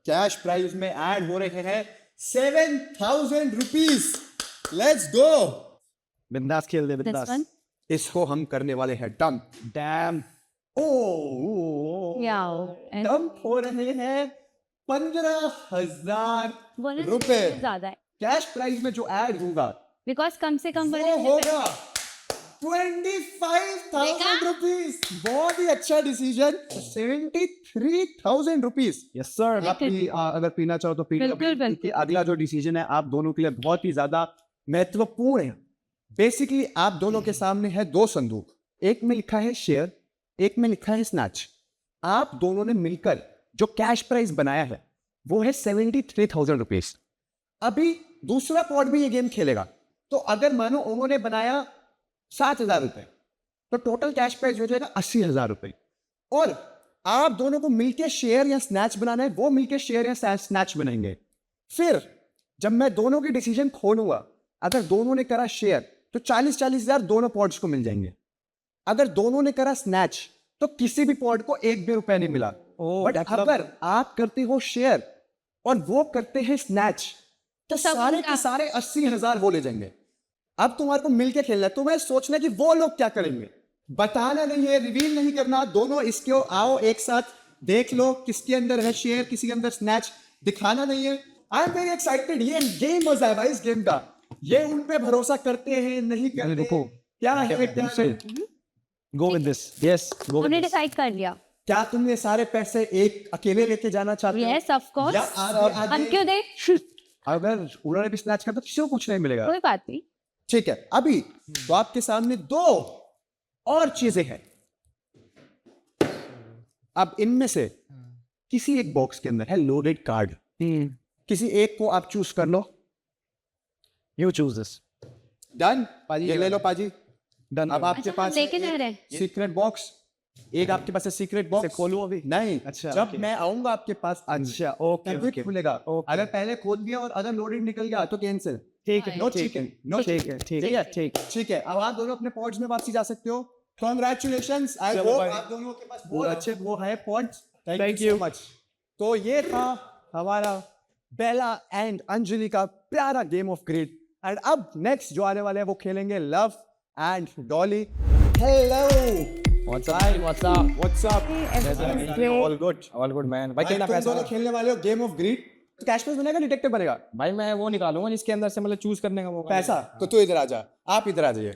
कैश प्राइस में ऐड हो रहे हैं 7,000 रुपीज। लेट्स गो। बिंदास खेल दे, This बिंदास। one? इसको हम करने वाले हैं डंप। डैम। Yeah. डंप हो रहे हैं 15,000 बोले रुपए। ज्यादा है कैश प्राइस में जो ऐड होगा बिकॉज कम से कम वो होगा 25,000 रुपीज। बहुत ही अच्छा डिसीजन। 73,000 रुपीज। Yes sir. आप भी अगर पीना चाहो तो पी लो। बिल्कुल, बिल्कुल। क्योंकि अगला जो डिसीजन है आप दोनों के लिए बहुत ही ज्यादा महत्वपूर्ण है। बेसिकली आप दोनों के सामने है दो संदूक, एक में लिखा है शेयर, एक में लिखा है स्नैच। आप दोनों ने मिलकर जो कैश प्राइस बनाया है वो है 73,000 रुपीज। अभी दूसरा पॉट भी ये गेम खेलेगा, तो अगर मानो उन्होंने बनाया 7,000 रुपए तो टोटल कैश प्राइस हो जाएगा 80,000 रुपए। और आप दोनों को मिलके शेयर या स्नैच बनाना है, वो मिलके शेयर या स्नैच बनाएंगे। फिर जब मैं दोनों के डिसीजन खोलूंगा, अगर दोनों ने करा शेयर तो 40,000 दोनों पॉड्स को मिल जाएंगे। अगर दोनों ने करा स्नैच तो किसी भी पॉड को 1 भी रुपया नहीं मिला। बट अगर आप करते हो शेयर और वो करते हैं स्नैच तो सब सारे के सारे 80,000 वो ले जाएंगे। अब तुम्हारे को मिलके खेलना है, तुम्हें सोचना है कि वो लोग क्या करेंगे। बताना नहीं है, रिवील नहीं करना। दोनों इसको आओ एक साथ देख लो किसके अंदर है शेयर, किसी के अंदर स्नैच। दिखाना नहीं है। I am very excited. ये गेम मजा है भाई इस गेम का। ये उन पे भरोसा करते हैं नहीं करते। रुको, क्या है क्या go with this. Yes, go with उन्हें दिस। डिसाइड कर लिया। क्या तुम ये सारे पैसे एक अकेले लेके जाना चाहते हो? Yes of course. या आधे- हम क्यों दे? अगर उन्होंने भी स्नैच किया तो किसी को कुछ नहीं मिलेगा। कोई बात नहीं। ठीक है, अभी तो आपके सामने दो और चीजें हैं। अब इनमें से किसी एक बॉक्स के अंदर है लोडेड कार्ड। किसी एक को आप चूज कर लो। You choose this. डन पाजी, ये ले लो पाजी। डन। अब आपके अच्छा, हम पास लेके जा रहे हैं। सीक्रेट बॉक्स, एक आपके पास है सीक्रेट बॉक्स। खोलूं अभी? नहीं, अच्छा, जब ओके। मैं आऊंगा आपके पास अच्छा, ओके, तभी ओके। खुलेगा। ओके। अगर पहले खोल दिया और अगर लोडेड निकल गया तो कैंसिल। ठीक है, नो ठीक है, चिकन, नो ठीक चिकन। है, ठीक है, ठीक है। ठीक है, अब आप दोनों अपने पॉड्स में वापसी जा सकते हो। कॉन्ग्रेचुलेशंस। आई चलो होप भाई। आप दोनों के पास बहुत अच्छे वो है पॉड्स। Thank you. मच। तो ये था हमारा बेला एंड अंजलि का प्यारा गेम ऑफ ग्रीड। एंड अब नेक्स्ट जो आने वाले हैं वो खेलेंगे love and Dolly. Hello, What's up? What's up? What's up? All good. All good man. भाई कितना तुम पैसा? दोनों खेलने वाले हो गेम ऑफ ग्रीड। तो कैश प्राइस बनेगा, डिटेक्टिव बनेगा? भाई मैं वो निकालूंगा जिसके अंदर से मतलब चूज करने का मौका पैसा तो तू इधर आ जा, आप इधर आ जाइए।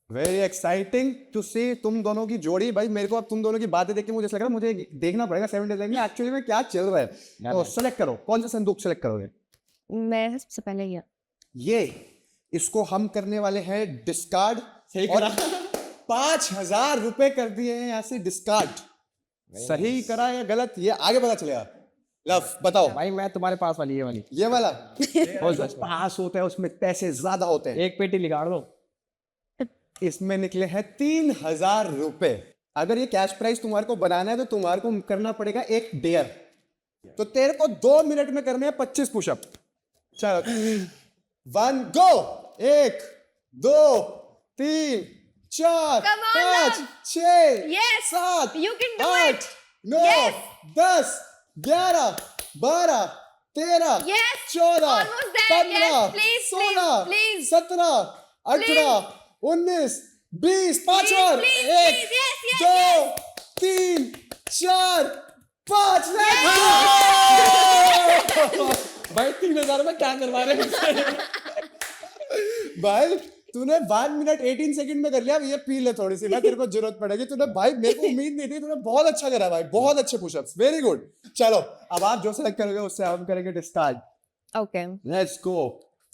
वेरी एक्साइटिंग टू सी तुम दोनों की जोड़ी। भाई मेरे को अब तुम दोनों की बातें देख के मुझे ऐसा लग रहा है मुझे देखना पड़ेगा 7 डेज में एक्चुअली में क्या चल रहा है। तो सेलेक्ट करो, कौन सा संदूक सेलेक्ट करोगे? मैं सबसे पहले ये इसको हम करने वाले हैं डिस्कार्ड। और 5,000 रुपए कर दिए हैं यहाँ से डिस्कार्ड। सही करा या गलत ये आगे पता चलेगा। लव बताओ। भाई मैं तुम्हारे पास वाली ये वाली ये वाला पास होता है, उसमें पैसे ज्यादा होते हैं। एक पेटी निकाल दो। इसमें निकले हैं 3,000 रुपए। अगर ये कैश प्राइस तुम्हारे को बनाना है तो तुम्हारे को करना पड़ेगा एक डेयर। तो तेरे को 2 मिनट में करने हैं 25 पुशअप। चलो 1 गो। 1 2 3 4 5 6 7 8 9 10 11 12 13 14 15 16 17 18 19 20 5 और 1 2 3 4 5। भाई 3,000 में क्या करवा रहे हैं? भाई तूने 1 मिनट 18 सेकंड में कर लिया। अब ये पी ले थोड़ी सी, मैं तेरे को जरूरत पड़ेगी। तूने भाई मेरे को उम्मीद नहीं थी, तूने बहुत अच्छा करा भाई, बहुत अच्छे पुशअप्स, वेरी गुड। चलो अब आप जो सेलेक्ट करोगे उससे हम करेंगे डिस्कार्ड। Okay let's go.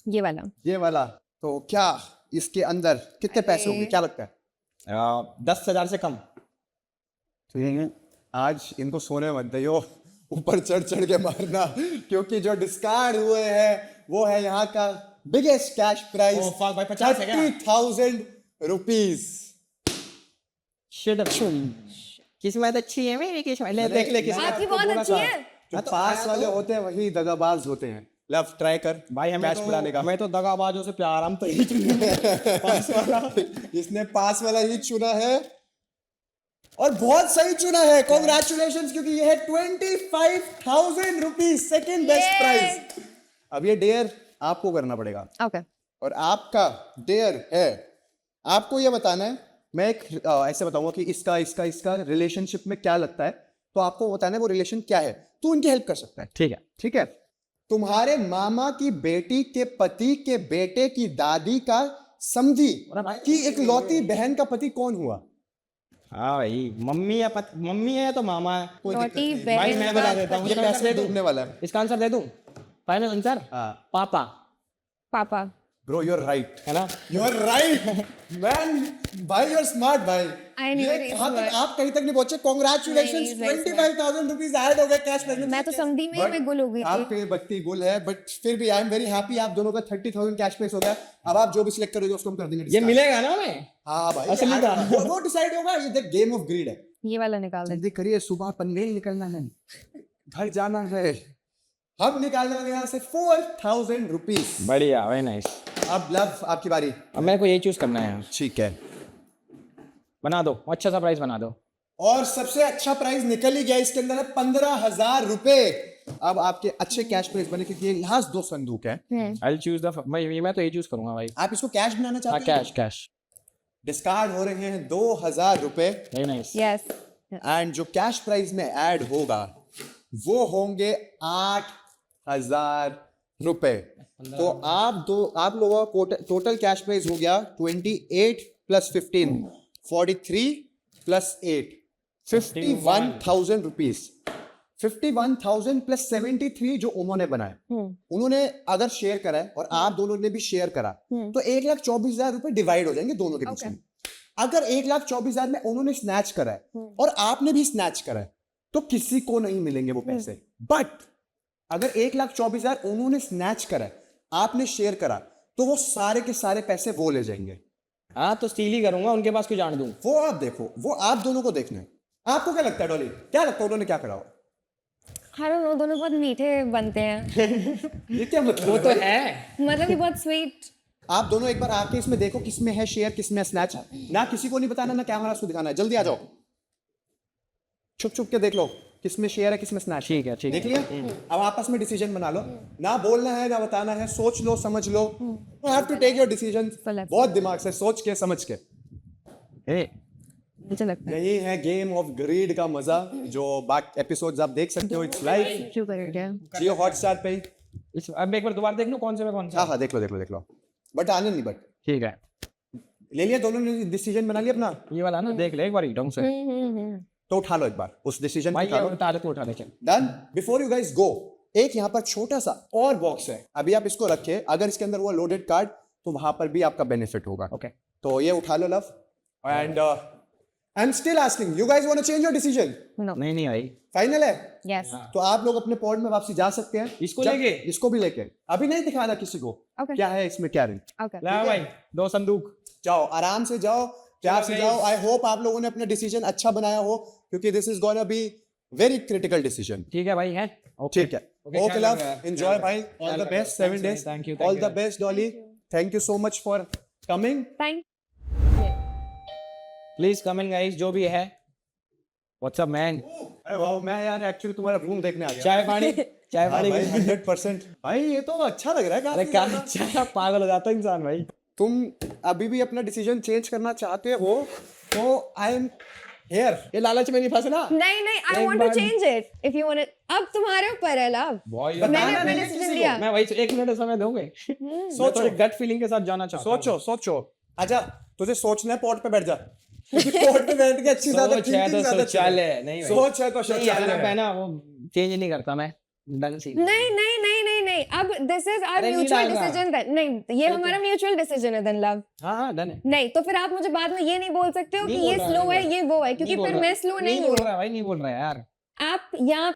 ये वाला ये वाला। तो क्या इसके अंदर कितने पैसे होंगे, क्या लगता है? 10,000 से कम। तो ये आज इनको सोने मत दियो, ऊपर चढ़ चढ़ के मारना, क्योंकि जो डिस्कार्ड हुए हैं वो है यहाँ का biggest cash price. Oh, fuck, भाई 50 है क्या? 30,000 रुपीज। किस्मत अच्छी है मेरी, किस्मत देख ले आपकी बहुत अच्छी है। जो पास वाले होते हैं वही दगाबाज होते हैं। लेफ्ट ट्राई कर भाई हमें कैश बढ़ाने का। मैं तो दगाबाजों से प्यार, हम तो यही चुने पास वाला। इसने पास वाला ही चुना है और बहुत सही चुना है। कॉन्ग्रेचुलेशंस, क्योंकि ये है 25,000 रुपीज, सेकेंड बेस्ट प्राइस। अब ये डेयर आपको करना पड़ेगा। ओके और आपका डेयर है, आपको ये बताना है, मैं एक ऐसे बताऊंगा कि इसका इसका इसका रिलेशनशिप में क्या लगता है, तो आपको बताना है वो रिलेशन क्या है, तो उनकी हेल्प कर सकता है। ठीक है। ठीक है। तुम्हारे मामा की बेटी के पति के बेटे की दादी का समझी कि एक लौती बहन का पति कौन हुआ? हाँ भाई, मम्मी है तो मामा है। लौटी भाई बहन मैं बता देता हूँ, ये पैसे डूबने वाला है। इसका आंसर दे दूं? फाइनल आंसर पापा। पापा। ब्रो यू आर राइट, है ना? You are right man. भाई यू आर स्मार्ट भाई। I knew ये it is कहाँ तक smart. आप कहीं तक नहीं पहुंचे। कॉन्ग्रेचुलेशंस, नहीं, very 25,000 रुपीज ऐड हो गए कैश प्राइस में। मैं तो समझी में But मैं गुल हो गई थी। आपके बत्ती गुल है, बट फिर भी आई एम वेरी हैप्पी। आप दोनों का 30,000 कैश प्राइस हो गया। अब आप जो भी सिलेक्ट करोगे उसको हम कर देंगे ये discount। मिलेगा ना हमें? हाँ भाई, असली था। वो डिसाइड होगा। ये देख गेम ऑफ ग्रीड है। ये वाला निकाल दे। जल्दी करिए, सुबह पनवेल निकलना है, घर जाना है। हम निकालने वाले यहाँ से 4,000 रुपीज। बढ़िया, वेरी नाइस। अब लव आपकी बारी। अब मेरे को यही चूज करना है। ठीक है, बना दो, अच्छा सा प्राइस बना दो। और सबसे अच्छा प्राइस निकल ही गया। इसके अंदर है 15,000 रुपए। अब आपके अच्छे कैश प्राइस बने, क्योंकि ये लास्ट 2 संदूक है। I'll choose the मैं तो यही चूज करूंगा भाई। आप इसको कैश बनाना हाँ, चाहते हैं? Cash cash. डिस्कार्ड हो रहे हैं 2,000 रुपए, वेरी नाइस। यस एंड जो कैश प्राइस में ऐड होगा वो होंगे 8,000 रुपए। तो आप लोगों का टोटल कैश प्राइस हो गया 28 + 15 43 + 8 51,000 रुपीज। 51,000 + 73 जो उन्होंने बनाए, उन्होंने अगर शेयर करा है और आप दोनों ने भी शेयर करा, तो 1,24,000 रुपए डिवाइड हो जाएंगे दोनों के बीच में। अगर 1,24,000 में उन्होंने स्नैच करा है और आपने भी स्नैच करा है, तो किसी को नहीं मिलेंगे वो पैसे। बट अगर 1,24,000 उन्होंने स्नैच करा है, आपने शेयर करा, तो वो सारे के सारे पैसे वो ले जाएंगे। हाँ तो स्टील ही करूंगा, उनके पास क्यों जान दूं? वो आप देखो, वो आप दोनों को देखना है। आपको क्या लगता है डॉली, क्या लगता है उन्होंने क्या करा हो? वो दोनों बहुत मीठे बनते हैं। ये क्या मतलब? वो तो है। मतलब ये बहुत स्वीट। आप दोनों एक बार आके इसमें देखो किसमें है शेयर, किसमें है स्नैच। ना किसी को नहीं बताना, ना कैमरा को दिखाना है। जल्दी आ जाओ, छुप छुप के देख लो किसमें शेयर है, किसमें स्नैच। ठीक है, ठीक देख है। लिया? अब आपस में डिसीजन बना लो। ना बोलना है ना बताना है, सोच लो समझ लो। You have to take your decision बहुत दिमाग से, सोच के समझ के। मुझे लगता है यही है गेम ऑफ ग्रीड का मजा, जो बाकी एपिसोड्स आप देख सकते हो। इट्स लाइव शुरू कर दिया। जियो हॉटस्टार पे। अब एक बार दोबारा देख लो कौन से में कौन सा। हाँ हाँ, देख लो देख लो देख लो, बट आने नहीं। बट ठीक है। ले लिया दोनों ने डिसीजन बना लिया अपना, ये वाला ना देख ले एक बार ढंग से तो उठा लो एक बार उस डिसीजन भाई, को उठा ये लो। उतारे तो उठा ले चल। Done. Before you guys go, एक यहाँ पर छोटा सा और बॉक्स है, अभी आप इसको रखे, अगर इसके अंदर वो लोडेड कार्ड तो वहां पर भी आपका बेनिफिट होगा। ओके, तो ये उठा लो Love, and I am still asking you guys want to change your decision? नहीं नहीं आई। फाइनल है? Yes. तो आप लोग अपने पॉड में वापसी जा सकते हैं। इसको जब- लेके? इसको भी लेके, अभी नहीं दिखाना किसी को Okay. क्या है इसमें, क्या नहीं। Okay. ला भाई 2 संदूक। जाओ आराम से जाओ, प्यार से guys. जाओ। आई होप आप लोगों ने अपना डिसीजन अच्छा बनाया हो, क्योंकि this is gonna be very critical decision. ठीक है भाई, है ठीक है, Okay, ओके ख्याल लव, रखो यार, एंजॉय ख्याल भाई, रखो। ऑल ख्याल द रखो। Best 7 Thanks, days, thank you, all thank द you. Best Dolly, thank you so much for coming. Thank please come in guys, जो भी है। What's up man. अरे वाह, मैं यार एक्चुअली तुम्हारा रूम देखने आ गया। चाय पानी, चाय हाँ पानी। भाई 100%। भाई ये तो अच्छा लग रहा है अरे काफी क्या ज्यादा। अच्छा, पागल हो जाता है इंसान भाई। तुम अभी भी अपना डिसीजन चेंज करना चाहते हो तो आई एम हियर। ये लालच में नहीं फंसना। नहीं, I एक want to bar- change it. If you want it, अब तुम्हारे ऊपर है love. मैंने अपना नहीं है डिसीजन किसी को। लिया। मैं वही 1 मिनट समय दोगे? सोचो, गट फीलिंग के साथ जाना चाहता हूँ। सोचो। अच्छा तुझे सोचना है, पॉट पे बैठ जा। पॉट पे बैठ के अच्छी ज्यादा सोच है तो शौचालय है, नहीं भाई। सोच है तो नहीं, शौचालय यार, है। मैं ना वो चेंज नहीं करता मैं, ढंग से। नहीं, अब this is our अरे नहीं mutual डालना। decision then. नहीं, ये हमारा mutual decision है then love. हाँ डन है। नहीं, तो फिर आप मुझे बाद में ये नहीं बोल सकते हो कि नहीं ये बोल रहा, स्लो नहीं है, ये वो है, क्योंकि नहीं फिर बोल मैं रहा। स्लो नहीं बोल हूँ। रहा भाई, नहीं बोल रहा यार। आप यहाँ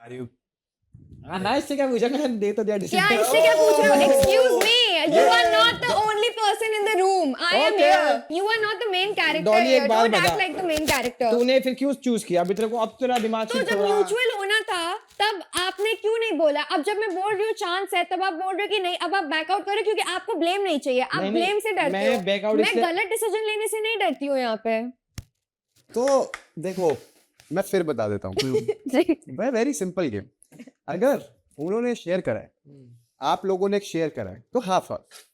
हाँ इससे क्या पूछा, मैंने दे तो दिया क्या डिसीजन। इससे क्या पूछ रहे हो? Excuse me, you are not the only person in the room. I am Okay. here. You are not the main character Dolly, एक here. बात Don't act बता। like the main character. तूने फिर क्यों चूज किया? अभी तेरे को अब तेरा दिमाग तो से जब थोड़ा- म्यूचुअल होना था तब आपने क्यों नहीं बोला? अब जब मैं बोल रही हूँ चांस है, तब आप बोल रहे हो कि नहीं, अब आप बैकआउट करो क्योंकि आपको ब्लेम नहीं चाहिए। आप नहीं, ब्लेम से डरते मैं हो। back out मैं इसलिए- गलत डिसीजन लेने से नहीं डरती हूँ यहाँ पे। तो देखो मैं फिर बता देता हूँ। Very simple game. अगर उन्होंने शेयर करा है, आप लोगों ने शेयर करा है तो हाफ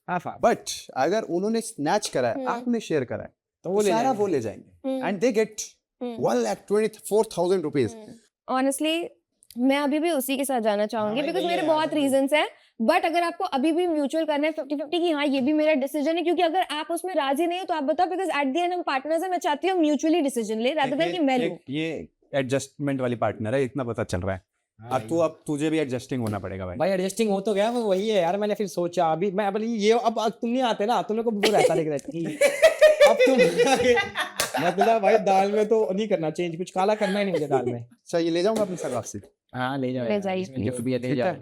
हाफ, बट अगर उन्होंने स्नैच करा है, आपने शेयर करा है तो वो सारा वो ले जाएंगे, and they get 1,24,000 rupees. Honestly मैं अभी भी उसी के साथ जाना चाहूंगी बिकॉज मेरे बहुत रीजंस हैं। बट अगर आपको अभी भी म्यूचुअल करना है 50-50 कि हाँ ये भी मेरा डिसीजन है, क्योंकि अगर आप उसमें राजी नहीं हो तो आप बताओ, बिकॉज एट द एंड हम पार्टनर्स हैं। मैं चाहती हूँ म्यूचुअली डिसीजन ले रादर देन कि मैं लूं। ये एडजस्टमेंट वाली पार्टनर है, इतना पता चल रहा है। अब तुझे भी एडजस्टिंग होना पड़ेगा भाई। भाई एडजस्टिंग हो तो गया, वो वही है यार। मैंने फिर सोचा अभी मैं अब ये अब तुम नहीं आते ना, तुम लोग को वो रहता लेके रहता। अब तुम मतलब भाई दाल में तो नहीं करना चेंज, कुछ काला करना ही नहीं मुझे दाल में। अच्छा ये ले जाऊंगा अपने साथ वापसी। हाँ ले जाओ, ले जाइए। गिफ्ट भी है, ले जाओ।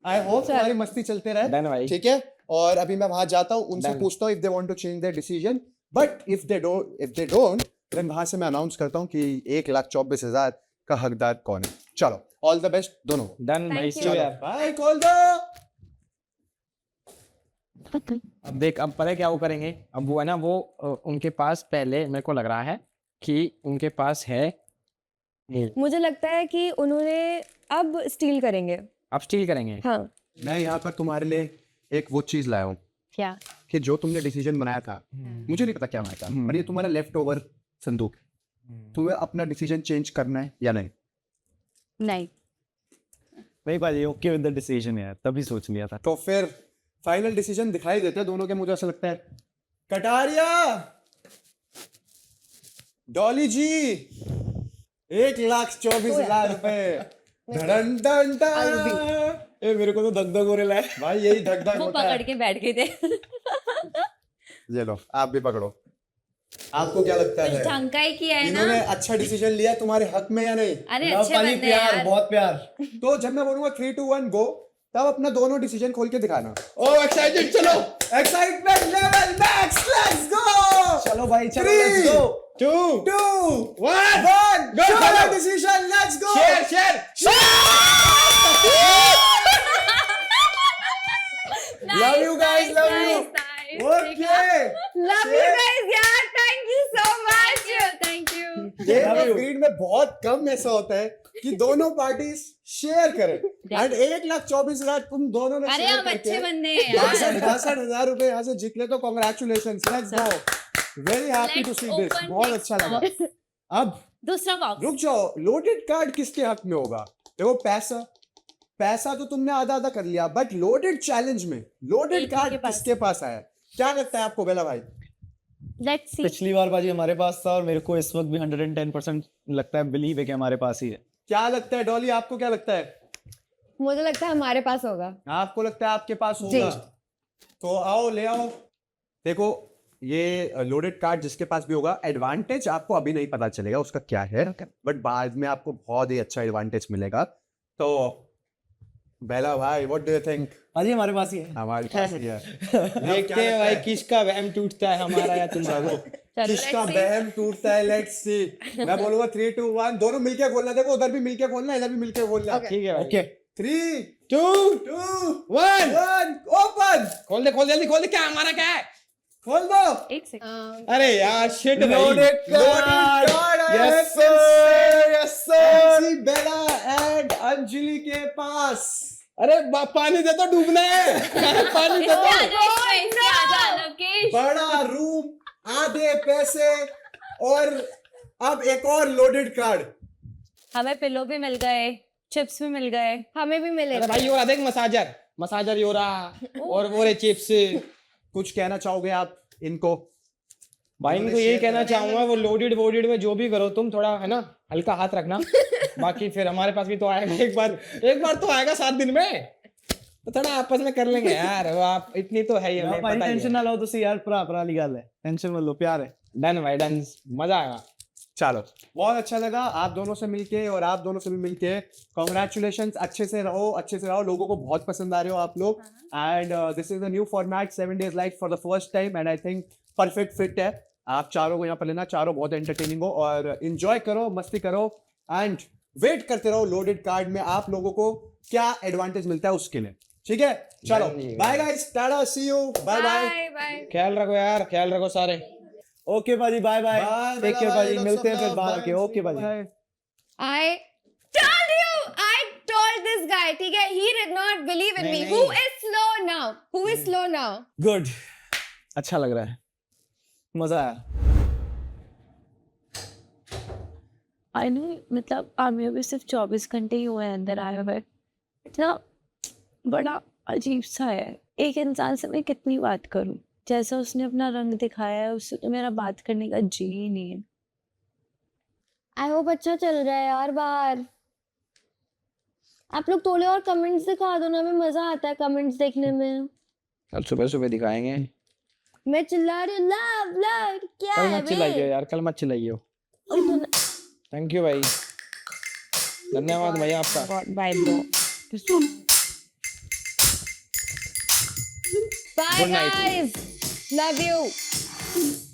आई होप तुम्हारी मस्ती चलते रहे। डन भाई। ठीक है, और अभी मैं वहां जाता हूँ, उनसे Done. पूछता हूँ if they want to change their decision, but if they don't then वहां से मैं अनाउंस करता हूँ कि 1,24,000 का हकदार कौन है। चलो ऑल द बेस्ट दोनों। डन भाई, Thank see you you. यार। बाय कॉल दो। अब देख, अब पता है क्या वो करेंगे? अब वो है ना, वो उनके पास पहले मेरे को लग रहा है कि उनके पास है ये। मुझे लगता है कि उन्होंने अब स्टील करेंगे। अब स्टील करेंगे। हाँ। मैं यहाँ पर तुम्हारे लिए एक वो चीज लाया हूँ क्या? कि जो तुमने डिसीजन बनाया था, मुझे नहीं पता क्या बनाया था, पर ये तुम्हारा लेफ्ट ओवर संदूक है। तुम्हें अपना डिसीजन चेंज करना है या नहीं? नहीं। नहीं भाई, ओके विद द डिसीजन यार, तभी सोच लिया था। तो फिर फाइनल डिसीजन दिखाई देते हैं दोनों के, मुझे ऐसा लगता है। कटारिया, डॉली जी, 1,24,000 रुपए। धड़न डन डन। ए मेरे को तो धक धक हो रहा है भाई, यही धक धक वो होता पकड़ है। के बैठ गए थे। ये लो, आप भी पकड़ो। आपको क्या लगता है, कुछ ढंग का ही किया है इन्होंने ना। अच्छा डिसीजन लिया तुम्हारे हक में या नहीं? अरे अच्छे बंदे हैं यार। बहुत प्यार। तो जब मैं बोलूंगा 3, 2, 1 गो, तब अपना दोनों डिसीजन खोल के दिखाना। ओह एक्साइटेड, चलो excitement level max, let's go. चलो भाई, चलो लेट्स गो। 2, 1 गो। चलो decision, let's go. Love you guys, love you. Okay, love you guys यार, thank you so much. Thank you. Game of greed में बहुत कम ऐसा होता है कि दोनों पार्टीज शेयर करें, एंड 1,24,000 तुम दोनों ने अरे share हम अच्छे करके बंदे हैं यार। 62,000 रुपए यहाँ से जीत ले, तो congratulations, let's go. Very happy to see this, बहुत अच्छा लगा। अब दूसरा बॉक्स। रुक जाओ, लोडेड कार्ड किसके हक में होगा? देखो पैसा तो तुमने आधा आधा कर लिया, बट लोडेड चैलेंज में लोडेड कार्ड किसके पास आया? क्या लगता है आपको बेला भाई? Let's see. पिछली बार बाजी हमारे पास था और मेरे को इस वक्त भी 110% लगता है, बिलीव है कि हमारे पास ही है। क्या लगता है डॉली, आपको क्या लगता है? मुझे लगता है हमारे पास होगा। आपको लगता है आपके पास होगा? तो आओ ले आओ। देखो ये लोडेड कार्ड जिसके पास भी होगा, एडवांटेज आपको अभी नहीं पता चलेगा उसका क्या है, बट बाद में आपको बहुत ही अच्छा एडवांटेज मिलेगा। तो बेला भाई, व्हाट डू यू थिंक? बाजी हमारे पास ही है। हमारे पास ही है। देखते हैं भाई किसका वहम टूटता है, हमारा या तुम्हारा। किसका बहम टूटता है, लेट्स सी। मैं बोलूंगा 3 2 1 दोनों मिलके खोलना। देखो उधर भी मिलके खोलना, इधर भी मिलके खोलना। ठीक है ओके 3 2 1 ओपन। खोल दे जल्दी खोल दे। क्या हमारा क्या है? खोल दो। एक सेकंड। अरे यार shit loaded card. Yes sir, yes sir. Bela and Anjali के पास। अरे पानी दे तो डूबना है। पानी दे तो। बड़ा रूम, आधे पैसे, और अब एक और लोडेड कार्ड। हमें पिलो भी मिल गए, चिप्स भी मिल गए। हमें भी मिलेगा। अरे भाई योरा देख, मसाजर योरा और वो रे चिप्स। कुछ कहना चाहोगे आप इनको? भाई इनको यही कहना चाहूंगा, वो लोडेड में जो भी करो तुम, थोड़ा है ना हल्का हाथ रखना। बाकी फिर हमारे पास भी तो आएगा एक बार तो आएगा 7 दिन में, तो थोड़ा आपस में कर लेंगे यार। वो आप इतनी तो है ही, हमें भाई पता ही टेंशन है। ना लो तुसी यार, भरा वाली गल है, टेंशन मत लो, प्यार है। डन भाई डन, मजा आएगा। चलो बहुत अच्छा लगा आप दोनों से मिलके, और आप दोनों से भी मिलके कॉन्ग्रेचुलेशन। अच्छे से रहो, लोगों को बहुत पसंद आ रहे हो आप लोग। And this is the new format 7 days life for the first time, and I think perfect fit है। आप चारों को यहाँ पर लेना, चारों बहुत एंटरटेनिंग हो, और एंजॉय करो, मस्ती करो, एंड वेट करते रहो लोडेड कार्ड में आप लोगों को क्या एडवांटेज मिलता है उसके लिए। ठीक है, चलो bye guys, tata, see you, bye bye. ख्याल रखो यार, ख्याल रखो सारे। ओके बाजी, bye bye, Bye, take care bye, बाजी, lots मिलते हैं of फिर love, बाहर bye, के। ओके बाजी। I told this guy, ठीक है, he did not believe in me. Who is slow now? Good, अच्छा लग रहा है, मजा आया। आई नो, मतलब आमिर भी सिर्फ 24 घंटे ही हुए हैं अंदर आए हुए। इतना बड़ा अजीब सा है। एक इंसान से मैं कितनी बात करूं, जैसा उसने अपना रंग दिखाया है, उससे तो मेरा बात करने का जी ही नहीं है। आई होप अच्छा चल रहा है यार बाहर। आप लोग थोड़े और कमेंट्स दिखा दो ना, हमें मजा आता है कमेंट्स देखने में। कल सुबह दिखाएंगे। मैं चिल्ला रही हूँ लव लव, क्या कल है मत चिल्लाइए यार, कल मत चिल्लाइए। थैंक यू भाई, धन्यवाद भाई आपका। Bye bro. Bye Good night. Guys, love you.